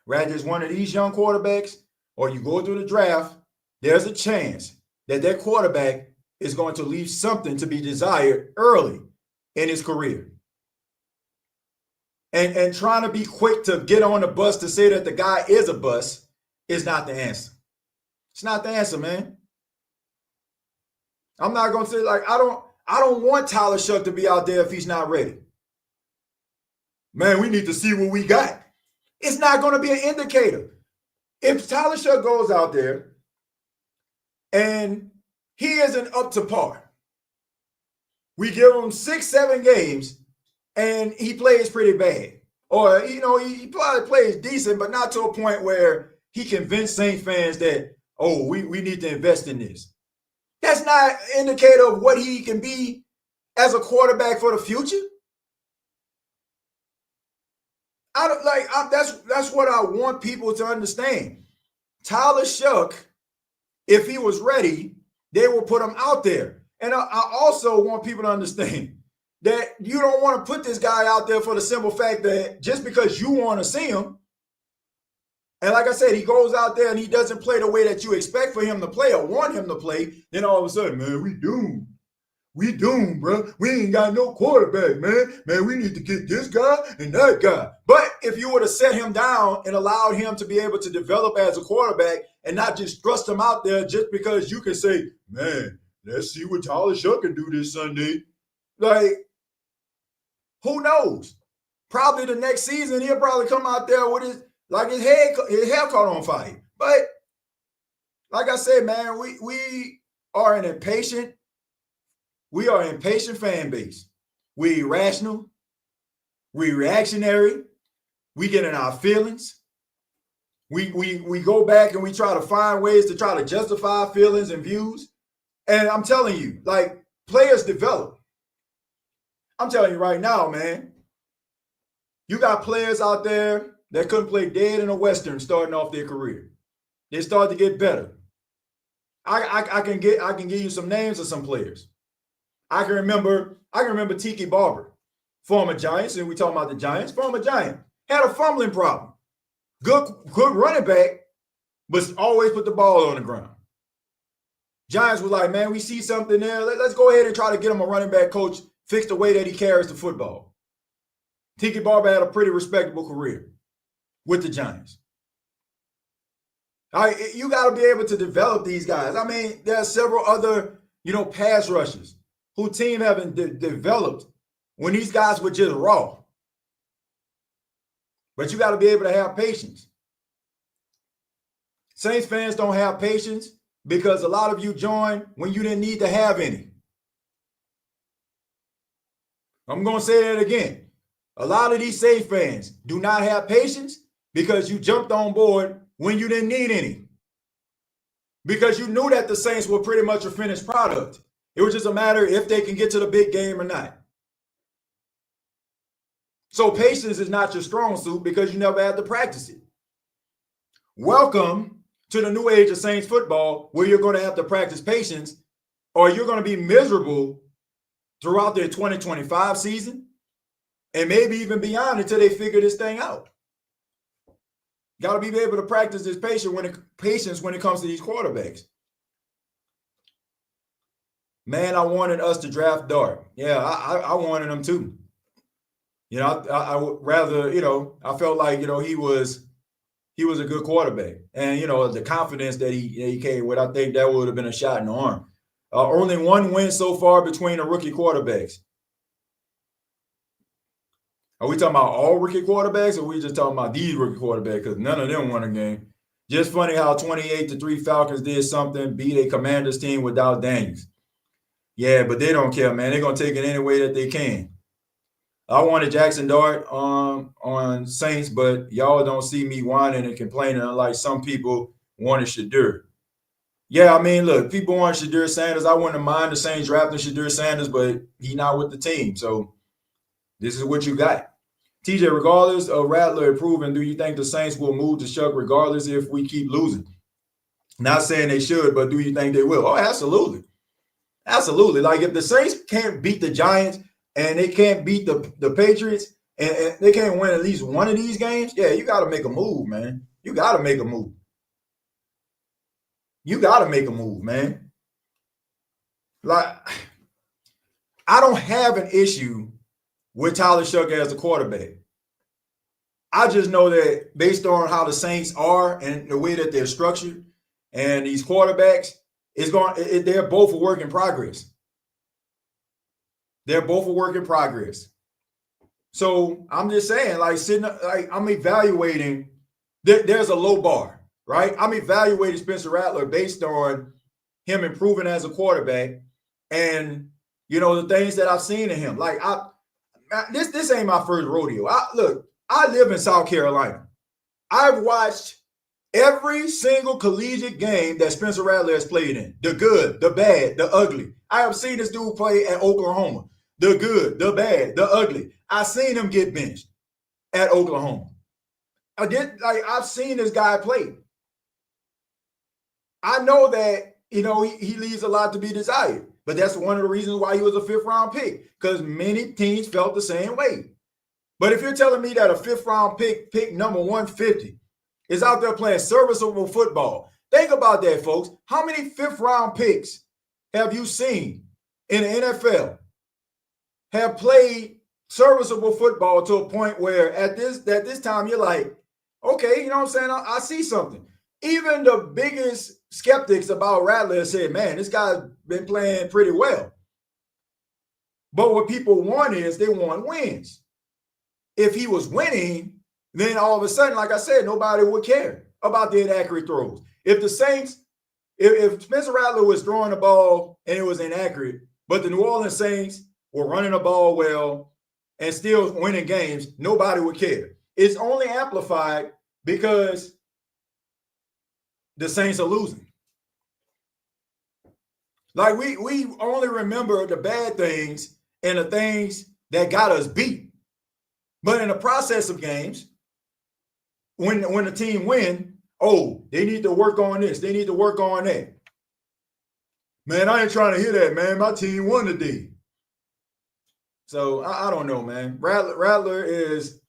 whether it's one of these young quarterbacks or you go through the draft, there's a chance that quarterback is going to leave something to be desired early in his career. And trying to be quick to get on the bus to say that the guy is a bust is not the answer. It's not the answer, man. I'm not going to say, I don't want Tyler Shough to be out there if he's not ready. Man, we need to see what we got. It's not going to be an indicator. If Tyler Shough goes out there and he isn't up to par, we give him 6-7 games and he plays pretty bad. Or, he probably plays decent, but not to a point where he convinced Saints fans that, we need to invest in this. That's not an indicator of what he can be as a quarterback for the future. That's what I want people to understand. Tyler Shough, if he was ready, they will put him out there. And I also want people to understand that you don't want to put this guy out there for the simple fact that just because you want to see him, and like I said, he goes out there and he doesn't play the way that you expect for him to play or want him to play, then all of a sudden, man, we doomed. We doomed, bro. We ain't got no quarterback, man. Man, we need to get this guy and that guy. But if you would have set him down and allowed him to be able to develop as a quarterback and not just thrust him out there just because you can say, man, let's see what Tyler Shough can do this Sunday. Who knows? Probably the next season, he'll probably come out there with his hair caught on fire. But like I said, man, we are an impatient fan base. We irrational. We reactionary. We get in our feelings. We go back and we try to find ways to try to justify feelings and views. And I'm telling you, players develop. I'm telling you right now, man, you got players out there that couldn't play dead in a Western starting off their career. They start to get better. I can give you some names of some players. I can remember Tiki Barber, former Giants, and we talking about the Giants, former Giant, had a fumbling problem. Good running back, but always put the ball on the ground. Giants was like, man, we see something there. Let's go ahead and try to get him a running back coach, fix the way that he carries the football. Tiki Barber had a pretty respectable career with the Giants. You got to be able to develop these guys. I mean, there are several other, pass rushers who team haven't developed when these guys were just raw. But you got to be able to have patience. Saints fans don't have patience because a lot of you joined when you didn't need to have any. I'm going to say that again. A lot of these Saints fans do not have patience because you jumped on board when you didn't need any. Because you knew that the Saints were pretty much a finished product. It was just a matter if they can get to the big game or not. So patience is not your strong suit because you never had to practice it. Welcome to the new age of Saints football where you're going to have to practice patience or you're going to be miserable throughout their 2025 season and maybe even beyond until they figure this thing out. Got to be able to practice this patience when it comes to these quarterbacks. Man, I wanted us to draft Dart. Yeah, I wanted him too. I would rather, I felt like, he was a good quarterback. And, the confidence that he came with, I think that would have been a shot in the arm. Only one win so far between the rookie quarterbacks. Are we talking about all rookie quarterbacks or are we just talking about these rookie quarterbacks? Because none of them won a game. Just funny how 28-3 Falcons did something, beat a Commanders team without Daniels. Yeah, but they don't care, man. They're going to take it any way that they can. I wanted Jackson Dart on Saints, but y'all don't see me whining and complaining unlike some people wanted Shadur. Yeah, I mean, look, people want Shadir Sanders. I wouldn't mind the Saints drafting Shadir Sanders, but he's not with the team. So this is what you got. TJ, regardless of Rattler improving, do you think the Saints will move to Shough regardless if we keep losing? Not saying they should, but do you think they will? Oh, absolutely. Absolutely. Like if the Saints can't beat the Giants and they can't beat the Patriots and they can't win at least one of these games, yeah, you got to make a move, man. You got to make a move. You got to make a move, man. Like, I don't have an issue with Tyler Shough as a quarterback. I just know that based on how the Saints are and the way that they're structured and these quarterbacks, they're both a work in progress. They're both a work in progress. So I'm just saying, like I'm evaluating. There's a low bar, right? I'm evaluating Spencer Rattler based on him improving as a quarterback, and the things that I've seen in him. Like this ain't my first rodeo. I live in South Carolina. I've watched every single collegiate game that Spencer Rattler has played in. The good, the bad, the ugly. I have seen this dude play at Oklahoma. The good, the bad, the ugly. I've seen him get benched at Oklahoma. I've seen this guy play. I know that, he leaves a lot to be desired. But that's one of the reasons why he was a fifth-round pick, because many teams felt the same way. But if you're telling me that a fifth-round pick number 150, is out there playing serviceable football, think about that, folks. How many fifth-round picks have you seen in the NFL have played serviceable football to a point where at this time you're like, okay, you know what I'm saying? I see something. Even the biggest skeptics about Rattler said, man, this guy's been playing pretty well. But what people want is they want wins. If he was winning, then all of a sudden, like I said, nobody would care about the inaccurate throws. If the Saints, if Spencer Rattler was throwing the ball and it was inaccurate, but the New Orleans Saints were running the ball well and still winning games, nobody would care. It's only amplified because the Saints are losing. Like we only remember the bad things and the things that got us beat. But in the process of games, when the team win, they need to work on this. They need to work on that. Man, I ain't trying to hear that, man. My team won today. So I don't know, man. Rattler is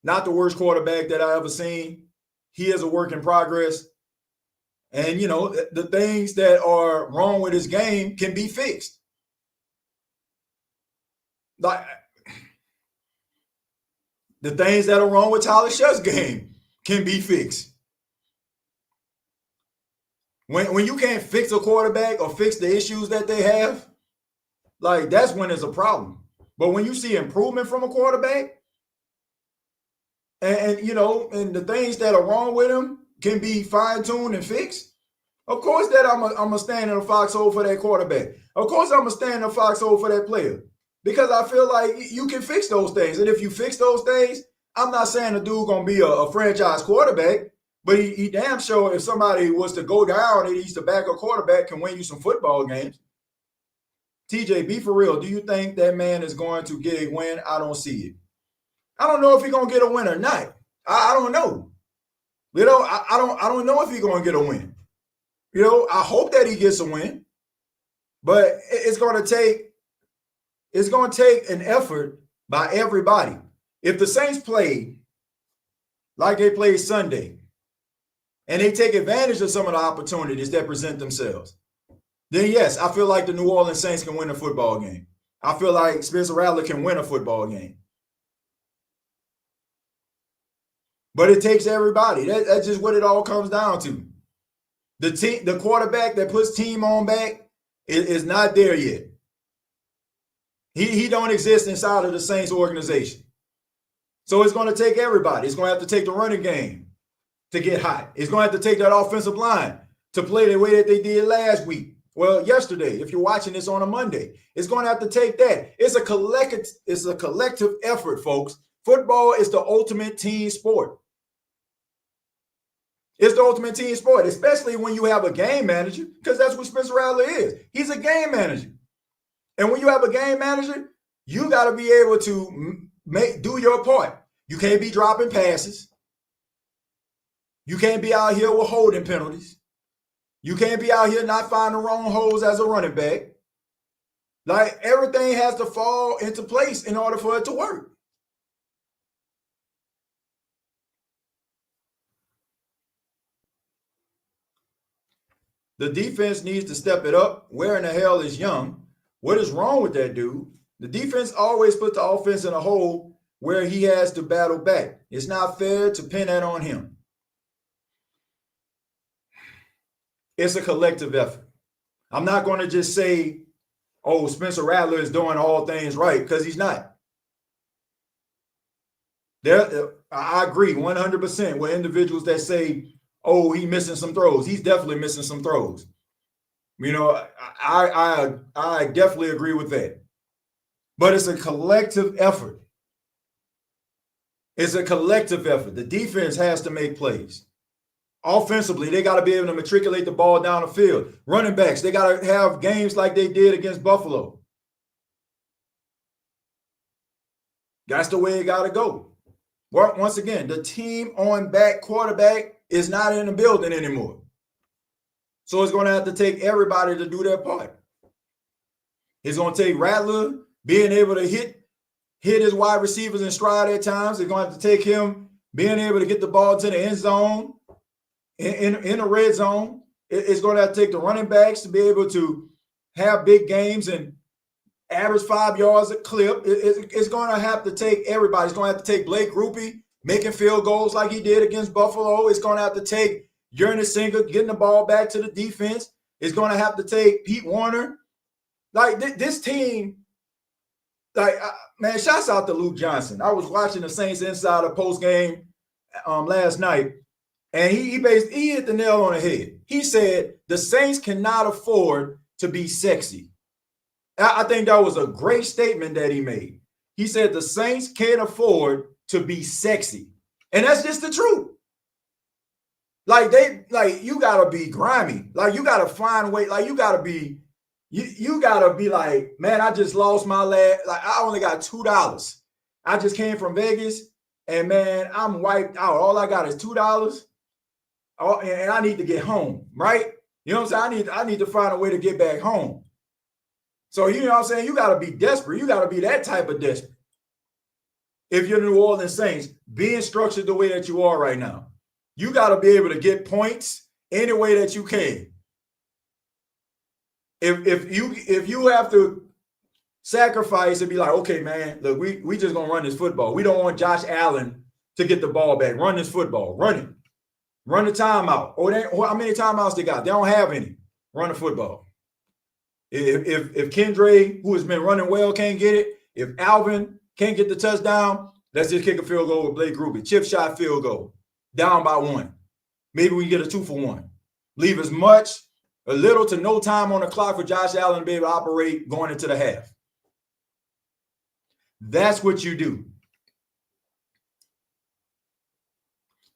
not the worst quarterback that I ever seen. He is a work in progress. And, the things that are wrong with his game can be fixed. Like the things that are wrong with Tyler Shough's game can be fixed. When you can't fix a quarterback or fix the issues that they have, like that's when it's a problem. But when you see improvement from a quarterback, and the things that are wrong with him can be fine-tuned and fixed, of course that I'm a stand in a foxhole for that quarterback. Of course I'm a stand in a foxhole for that player. Because I feel like you can fix those things. And if you fix those things, I'm not saying the dude going to be a franchise quarterback, but he damn sure if somebody was to go down and he's the backup quarterback can win you some football games. TJ, be for real. Do you think that man is going to get a win? I don't see it. I don't know if he's going to get a win or not. I don't know. I don't know if he's going to get a win. I hope that he gets a win, but it's going to take an effort by everybody. If the Saints play like they played Sunday and they take advantage of some of the opportunities that present themselves, then yes, I feel like the New Orleans Saints can win a football game. I feel like Spencer Rattler can win a football game. But it takes everybody. That's just what it all comes down to. The quarterback that puts team on back is not there yet. He don't exist inside of the Saints organization. So it's going to take everybody. It's going to have to take the running game to get hot. It's going to have to take that offensive line to play the way that they did last week. Well, yesterday, if you're watching this on a Monday, it's going to have to take that. It's a collective effort, folks. Football is the ultimate team sport. It's the ultimate team sport, especially when you have a game manager, because that's what Spencer Rattler is. He's a game manager. And when you have a game manager, you got to be able to do your part. You can't be dropping passes. You can't be out here with holding penalties. You can't be out here not finding the wrong holes as a running back. Like, everything has to fall into place in order for it to work. The defense needs to step it up. Where in the hell is Young? What is wrong with that dude? The defense always puts the offense in a hole where he has to battle back. It's not fair to pin that on him. It's a collective effort. I'm not going to just say, oh, Spencer Rattler is doing all things right, because he's not. I agree 100% with individuals that say, oh, he's missing some throws. He's definitely missing some throws. You know, I definitely agree with that. But it's a collective effort. It's a collective effort. The defense has to make plays. Offensively, they got to be able to matriculate the ball down the field. Running backs, they got to have games like they did against Buffalo. That's the way it got to go. Once again, the team on back quarterback is not in the building anymore. So it's going to have to take everybody to do their part. It's going to take Rattler being able to hit his wide receivers in stride at times. It's going to have to take him being able to get the ball to the end zone, in the red zone. It's going to have to take the running backs to be able to have big games and average 5 yards a clip. It's going to have to take everybody. It's going to have to take Blake Grupe making field goals like he did against Buffalo. It's going to have to take Yernis Singer getting the ball back to the defense. It's going to have to take Pete Warner. Like, this team, like, man, shouts out to Luke Johnson. I was watching the Saints Insider post game last night, and he hit the nail on the head. He said the Saints cannot afford to be sexy. I think that was a great statement that he made. He said the Saints can't afford to be sexy. And that's just the truth. Like, you gotta be grimy. Like, you gotta find a way. Like, you gotta be like, man, I just lost my last. Like, I only got $2. I just came from Vegas, and man, I'm wiped out. All I got is $2. And I need to get home, right? You know what I'm saying? I need to find a way to get back home. So, you know what I'm saying? You got to be desperate. You got to be that type of desperate. If you're the New Orleans Saints, being structured the way that you are right now, you got to be able to get points any way that you can. If you have to sacrifice and be like, okay, man, look, we just going to run this football. We don't want Josh Allen to get the ball back. Run this football. Run it. Run the timeout. Or how many timeouts they got? They don't have any. Run the football. If Kendre, who has been running well, can't get it, if Alvin can't get the touchdown, let's just kick a field goal with Blake Grupe. Chip shot field goal. Down by 1. Maybe we get a 2-for-1. Leave a little to no time on the clock for Josh Allen to be able to operate going into the half. That's what you do.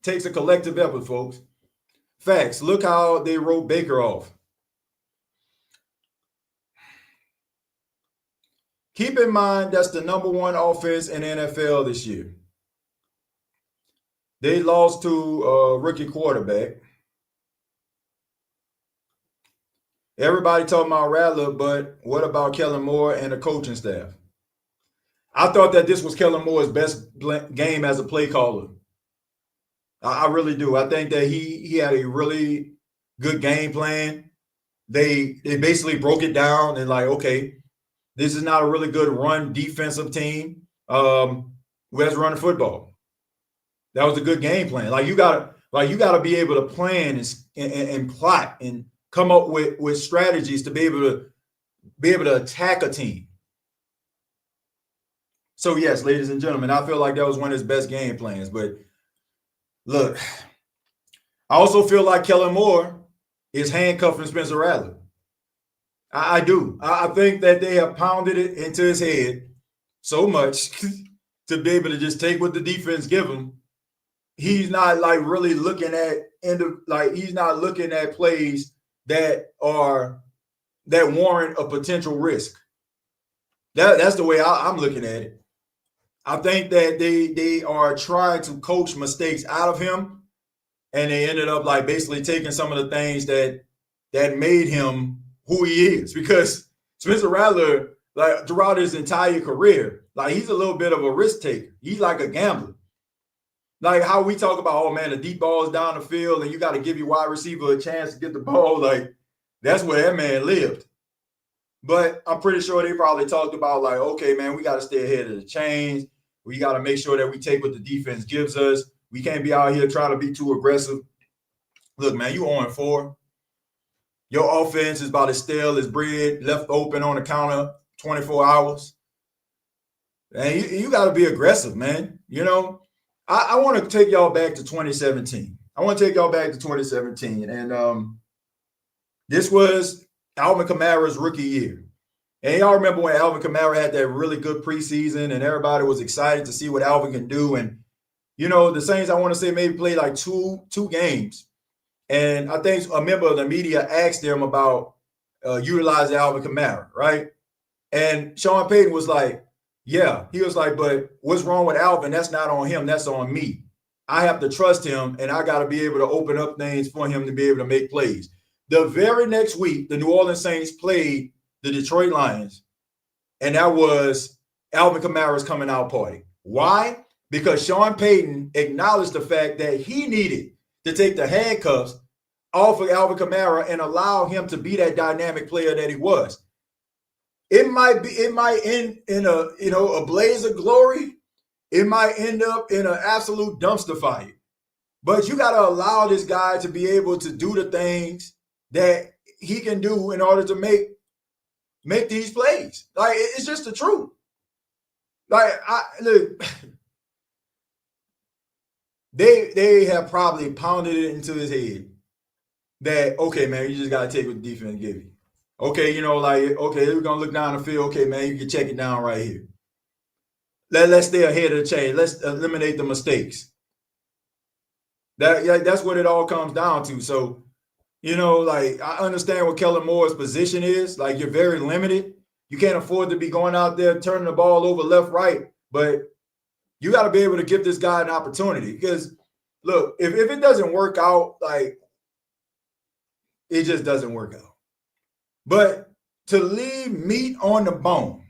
Takes a collective effort, folks. Facts. Look how they wrote Baker off. Keep in mind that's the #1 offense in the NFL this year. They lost to a rookie quarterback. Everybody talking about Rattler, but what about Kellen Moore and the coaching staff? I thought that this was Kellen Moore's best game as a play caller. I really do. I think that he had a really good game plan. They basically broke it down and like, okay, this is not a really good run defensive team. Let's run the football. That was a good game plan. Like, you gotta be able to plan and plot and come up with strategies to be able to attack a team. So yes, ladies and gentlemen, I feel like that was one of his best game plans. But look, I also feel like Kellen Moore is handcuffing Spencer Rattler. I do. I think that they have pounded it into his head so much to be able to just take what the defense give him he's not like really looking at he's not looking at plays that warrant a potential risk. That's the way I'm looking at it. I think that they are trying to coach mistakes out of him, and they ended up like basically taking some of the things that made him who he is. Because Spencer Rattler, like throughout his entire career, like he's a little bit of a risk taker. He's like a gambler. Like how we talk about, oh man, the deep ball is down the field and you got to give your wide receiver a chance to get the ball. Like that's where that man lived. But I'm pretty sure they probably talked about like, okay, man, we got to stay ahead of the chains. We got to make sure that we take what the defense gives us. We can't be out here trying to be too aggressive. Look, man, you 0-4. Your offense is about as stale as bread left open on the counter 24 hours. And you got to be aggressive, man. You know, I want to take y'all back to 2017. And this was Alvin Kamara's rookie year. And y'all remember when Alvin Kamara had that really good preseason and everybody was excited to see what Alvin can do. And, you know, the Saints, I want to say maybe played like two games. And I think a member of the media asked him about utilizing Alvin Kamara, right? And Sean Payton was like, yeah. He was like, but what's wrong with Alvin? That's not on him. That's on me. I have to trust him, and I got to be able to open up things for him to be able to make plays. The very next week, the New Orleans Saints played the Detroit Lions, and that was Alvin Kamara's coming out party. Why? Because Sean Payton acknowledged the fact that he needed to take the handcuffs off of Alvin Kamara and allow him to be that dynamic player that he was. It might end in a blaze of glory. It might end up in an absolute dumpster fire. But you got to allow this guy to be able to do the things that he can do in order to make these plays. Like, it's just the truth. Like, look, they have probably pounded it into his head that, okay, man, you just got to take what the defense give you. Okay, you know, like, okay, we're going to look down the field. Okay, man, you can check it down right here. Let's stay ahead of the chain. Let's eliminate the mistakes. That's what it all comes down to. So, you know, like, I understand what Kellen Moore's position is. Like, you're very limited. You can't afford to be going out there turning the ball over left, right. But you got to be able to give this guy an opportunity. Because, look, if it doesn't work out, like, it just doesn't work out. But to leave meat on the bone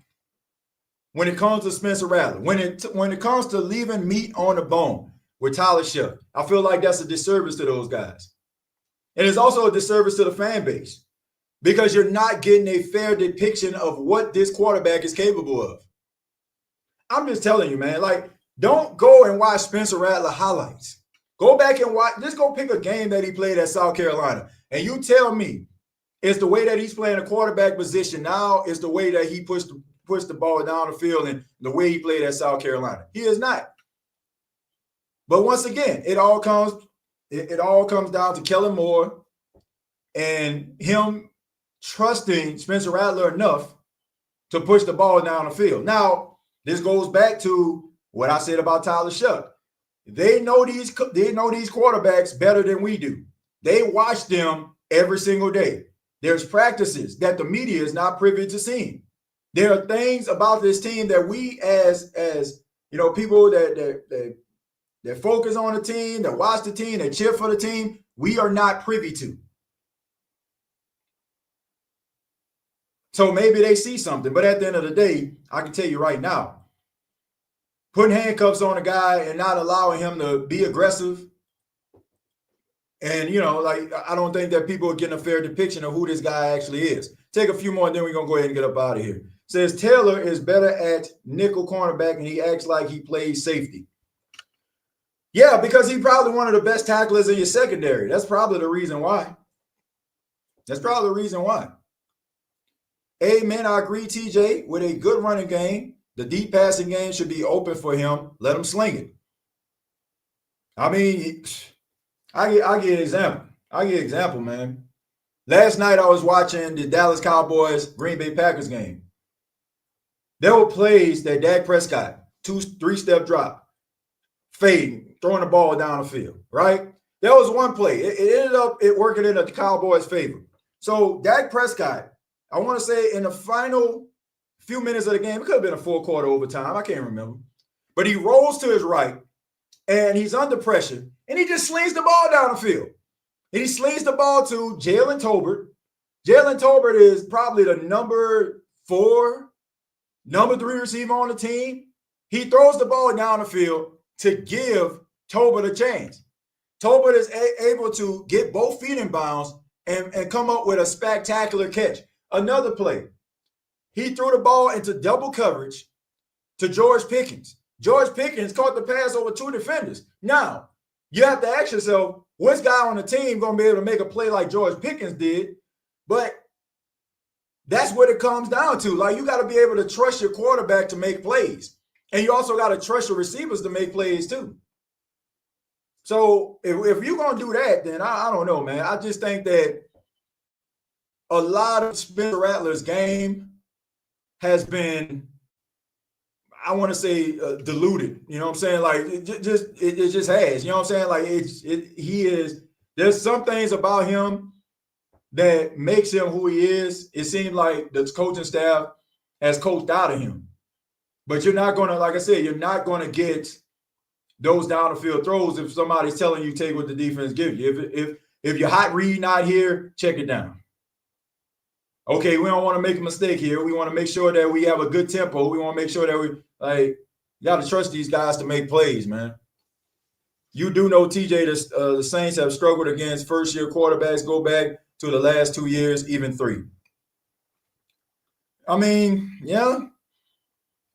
when it comes to Spencer Rattler, when it comes to leaving meat on the bone with Tyler Shough, I feel like that's a disservice to those guys. And it's also a disservice to the fan base because you're not getting a fair depiction of what this quarterback is capable of. I'm just telling you, man, like, don't go and watch Spencer Rattler highlights. Go back and watch, just go pick a game that he played at South Carolina. And you tell me, is the way that he's playing a quarterback position now is the way that he pushed the ball down the field and the way he played at South Carolina. He is not. But once again, it all comes down to Kellen Moore and him trusting Spencer Rattler enough to push the ball down the field. Now, this goes back to what I said about Tyler Shough. They know these quarterbacks better than we do. They watch them every single day. There's practices that the media is not privy to seeing. There are things about this team that we as you know, people that focus on the team, that watch the team, that cheer for the team, we are not privy to. So maybe they see something, but at the end of the day, I can tell you right now, putting handcuffs on a guy and not allowing him to be aggressive, and, you know, like, I don't think that people are getting a fair depiction of who this guy actually is. Take a few more, and then we're going to go ahead and get up out of here. Says Taylor is better at nickel cornerback, and he acts like he plays safety. Yeah, because he's probably one of the best tacklers in your secondary. That's probably the reason why. Amen, I agree, TJ. With a good running game, the deep passing game should be open for him. Let him sling it. I mean, I give an example, man. Last night I was watching the Dallas Cowboys Green Bay Packers game. There were plays that Dak Prescott, 2-3 step drop, fading, throwing the ball down the field, right? There was one play. It ended up working in the Cowboys' favor. So Dak Prescott, I want to say in the final few minutes of the game, it could have been a full quarter overtime. I can't remember. But he rolls to his right, and he's under pressure, and he just slings the ball down the field. And he slings the ball to Jalen Tolbert. Jalen Tolbert is probably the number 4, number 3 receiver on the team. He throws the ball down the field to give Tolbert a chance. Tolbert is able to get both feet in bounds and come up with a spectacular catch. Another play. He threw the ball into double coverage to George Pickens. George Pickens caught the pass over 2 defenders. Now, you have to ask yourself, which guy on the team going to be able to make a play like George Pickens did? But that's what it comes down to. Like, you got to be able to trust your quarterback to make plays. And you also got to trust your receivers to make plays too. So if you're going to do that, then I don't know, man. I just think that a lot of Spencer Rattler's game has been, I want to say, diluted. You know what I'm saying? Like, it just has. You know what I'm saying? Like, there's some things about him that makes him who he is. It seems like the coaching staff has coached out of him. But you're not going to, like I said, you're not going to get those down the field throws if somebody's telling you take what the defense gives you. If your hot read not here, check it down. Okay, we don't want to make a mistake here. We want to make sure that we have a good tempo. We want to make sure that you got to trust these guys to make plays, man. You do know, TJ, the Saints have struggled against first-year quarterbacks. Go back to the last 2 years, even 3. I mean, yeah.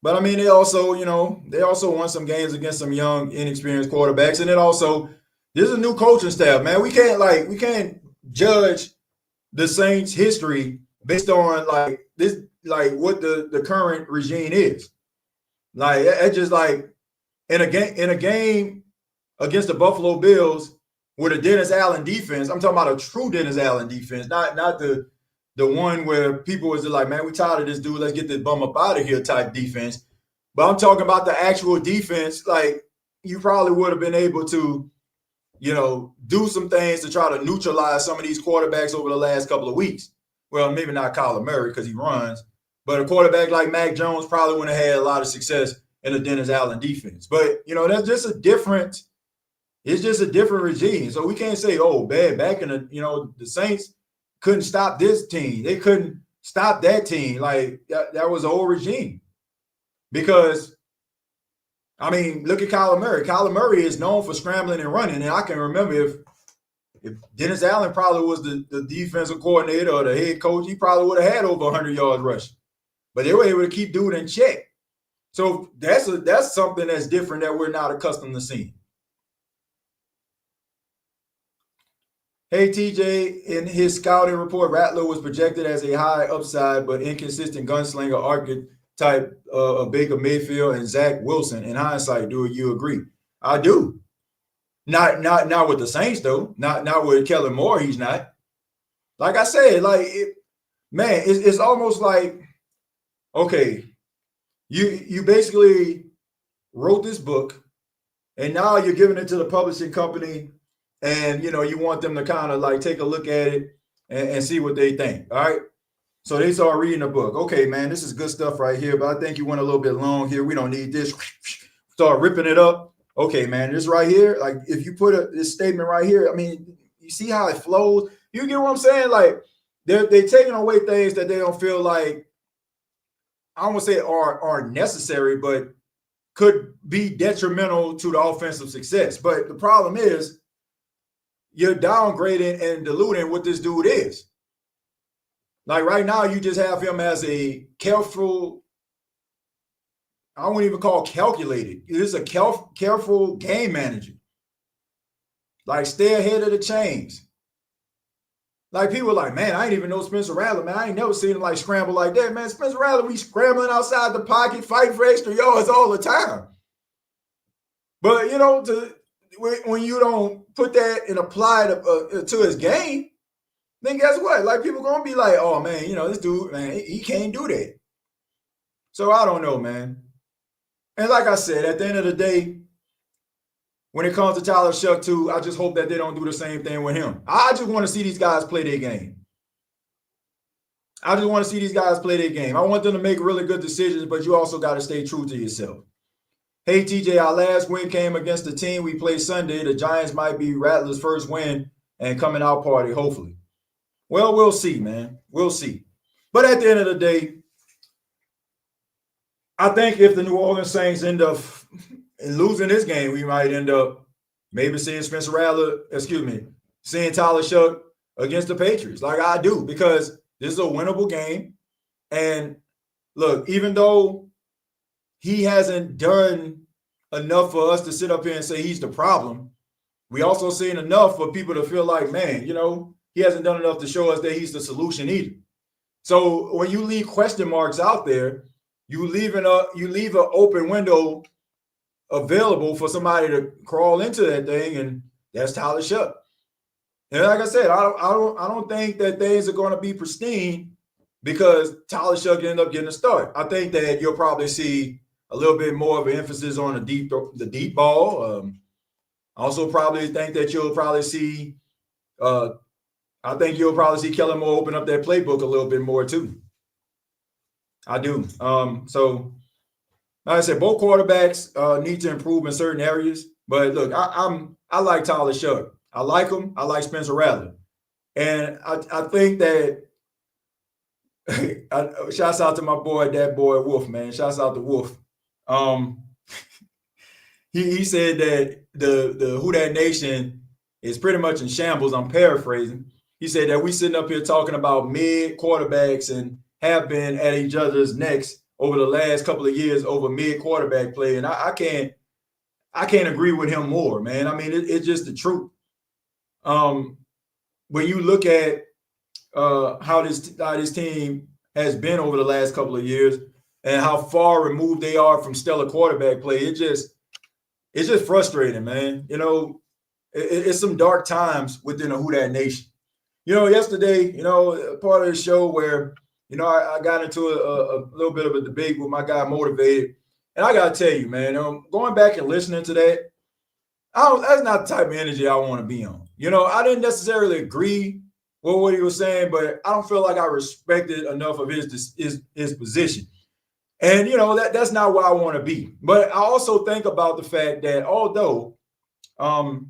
But, I mean, they also won some games against some young, inexperienced quarterbacks. And then also, this is a new coaching staff, man. We can't judge the Saints' history based on, what the current regime is. Like, it's just like in a game against the Buffalo Bills with a Dennis Allen defense. I'm talking about a true Dennis Allen defense, not the one where people was like, man, we tired of this dude. Let's get this bum up out of here type defense. But I'm talking about the actual defense. Like, you probably would have been able to, do some things to try to neutralize some of these quarterbacks over the last couple of weeks. Well, maybe not Kyler Murray because he runs, but a quarterback like Mac Jones probably wouldn't have had a lot of success in the Dennis Allen defense. But, that's just it's just a different regime. So we can't say, oh, bad, back in the Saints couldn't stop this team. They couldn't stop that team. Like, that was an old regime. Because, I mean, look at Kyler Murray. Kyler Murray is known for scrambling and running. And I can remember if Dennis Allen probably was the defensive coordinator or the head coach, he probably would have had over 100 yards rushing. But they were able to keep dude in check. So that's something that's different that we're not accustomed to seeing. Hey, TJ, in his scouting report, Rattler was projected as a high upside but inconsistent gunslinger archetype of Baker Mayfield and Zach Wilson. In hindsight, do you agree? I do. Not with the Saints, though. Not with Kellen Moore, he's not. Like I said, it's almost like, okay, you basically wrote this book, and now you're giving it to the publishing company. And, you want them to kind of take a look at it and see what they think. All right. So they start reading the book. Okay, man, this is good stuff right here, but I think you went a little bit long here. We don't need this. Start ripping it up. Okay, man, this right here, if you put this statement right here, I mean, you see how it flows? You get what I'm saying? Like, they're taking away things that they don't feel like, I don't want to say are necessary, but could be detrimental to the offensive success. But the problem is, you're downgrading and diluting what this dude is. Like, right now, you just have him as a careful, I wouldn't even call calculated. He's a careful game manager. Like, stay ahead of the chains. Like, people are like, man, I ain't even know Spencer Rattler, man. I ain't never seen him scramble like that, man. Spencer Rattler be scrambling outside the pocket, fighting for extra yards all the time. But, when you don't put that and apply it to his game, then guess what? People going to be like, oh, man, this dude, man, he can't do that. So I don't know, man. And like I said, at the end of the day, when it comes to Tyler Shough too, I just hope that they don't do the same thing with him. I just want to see these guys play their game. I just want to see these guys play their game. I want them to make really good decisions, but you also got to stay true to yourself. Hey, TJ, our last win came against the team we played Sunday. The Giants might be Rattler's first win and coming out party, hopefully. Well, we'll see, man. We'll see. But at the end of the day, I think if the New Orleans Saints end up losing this game, we might end up maybe seeing seeing Tyler Shough against the Patriots, like I do, because this is a winnable game. And look, even though he hasn't done enough for us to sit up here and say he's the problem, we also seen enough for people to feel like, man, he hasn't done enough to show us that he's the solution either. So when you leave question marks out there, you leave an open window available for somebody to crawl into that thing, and that's Tyler Shough. And like I said, I don't think that things are going to be pristine because Tyler Shough can end up getting a start. I think that you'll probably see a little bit more of an emphasis on the deep ball. I also probably think that you'll probably see Kellen Moore open up that playbook a little bit more too. I do. So like I said, both quarterbacks need to improve in certain areas. But look, I like Tyler Shough. I like him. I like Spencer Rattler. And I think that shouts out to my boy, that boy Wolf, man. Shouts out to Wolf. He said that the Who Dat Nation is pretty much in shambles. I'm paraphrasing. He said that we sitting up here talking about mid quarterbacks and have been at each other's necks over the last couple of years over mid quarterback play. And I can't agree with him more, man. I mean, it's just the truth. When you look at how this team has been over the last couple of years and how far removed they are from stellar quarterback play, it's just frustrating, man. It's some dark times within the Who Dat Nation. Yesterday, part of the show where, I got into a little bit of a debate with my guy Motivated. And I got to tell you, man, going back and listening to that, that's not the type of energy I want to be on. I didn't necessarily agree with what he was saying, but I don't feel like I respected enough of his position. And, that's not where I want to be. But I also think about the fact that although I'm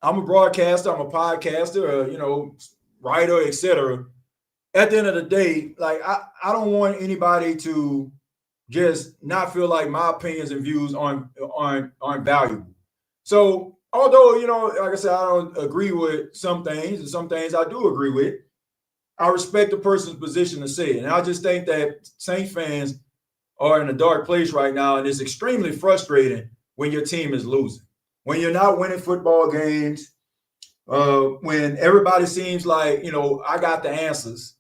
a broadcaster, I'm a podcaster, writer, etc., at the end of the day, like I don't want anybody to just not feel like my opinions and views aren't valuable. So although, like I said, I don't agree with some things and some things I do agree with, I respect the person's position to say it. And I just think that Saints fans are in a dark place right now, and it's extremely frustrating when your team is losing, when you're not winning football games, when everybody seems like, I got the answers.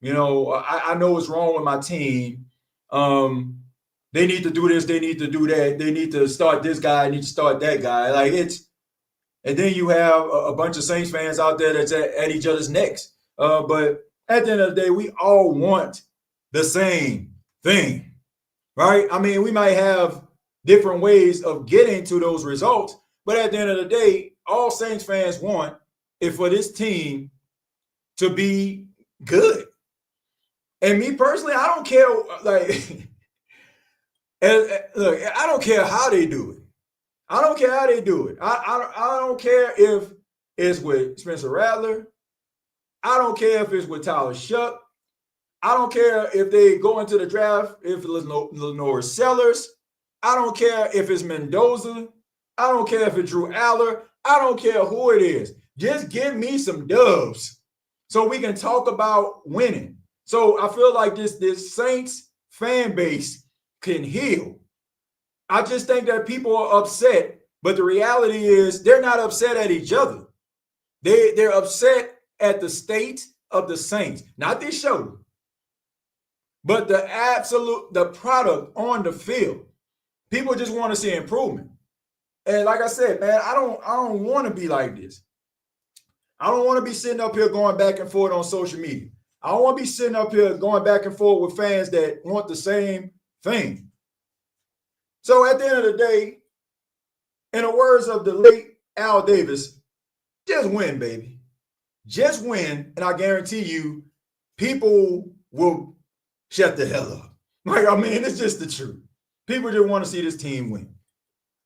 I know what's wrong with my team. They need to do this. They need to do that. They need to start this guy. They need to start that guy. And then you have a bunch of Saints fans out there that's at each other's necks. But at the end of the day, we all want the same thing, right? I mean, we might have different ways of getting to those results, but at the end of the day, all Saints fans want is for this team to be good. And me personally, I don't care. Look, I don't care how they do it. I don't care how they do it. I don't care if it's with Spencer Rattler. I don't care if it's with Tyler Shough. I don't care if they go into the draft, if it's Lenore Sellers. I don't care if it's Mendoza. I don't care if it's Drew Aller. I don't care who it is. Just give me some dubs so we can talk about winning. So I feel like this Saints fan base can heal. I just think that people are upset, but the reality is they're not upset at each other. They're upset at the state of the Saints, not this show, but the product on the field. People just want to see improvement. And like I said, man, I don't want to be like this. I don't want to be sitting up here going back and forth on social media. I don't want to be sitting up here going back and forth with fans that want the same thing. So at the end of the day, In the words of the late Al Davis, just win, baby. Just win, and I guarantee you, people will shut the hell up. Like, I mean, it's just the truth. People just want to see this team win.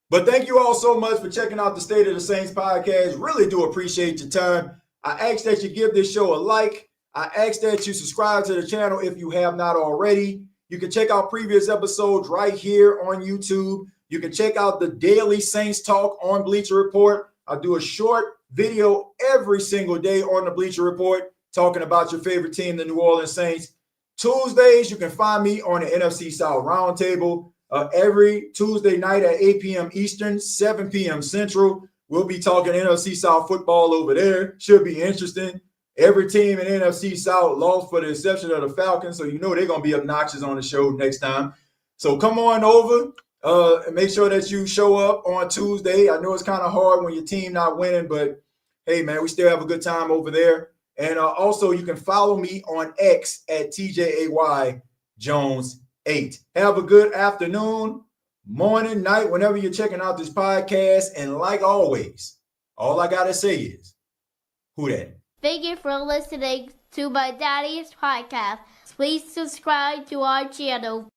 But thank you all so much for checking out the State of the Saints podcast. Really do appreciate your time. I ask that you give this show a like. I ask that you subscribe to the channel if you have not already. You can check out previous episodes right here on YouTube. You can check out the daily Saints Talk on Bleacher Report. I do a short video every single day on the Bleacher Report talking about your favorite team, the New Orleans Saints. Tuesdays, you can find me on the NFC South Roundtable every Tuesday night at 8 p.m. Eastern, 7 p.m. Central. We'll be talking NFC South football over there. Should be interesting. Every team in NFC South lost for the exception of the Falcons, so you know they're going to be obnoxious on the show next time. So come on over and make sure that you show up on Tuesday. I know it's kind of hard when your team not winning, but hey, man, we still have a good time over there. And also, you can follow me on X at TJAYJones8. Have a good afternoon, morning, night, whenever you're checking out this podcast. And like always, all I got to say is, who dat? Thank you for listening to my daddy's podcast. Please subscribe to our channel.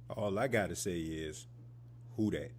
All I gotta say is, who dat?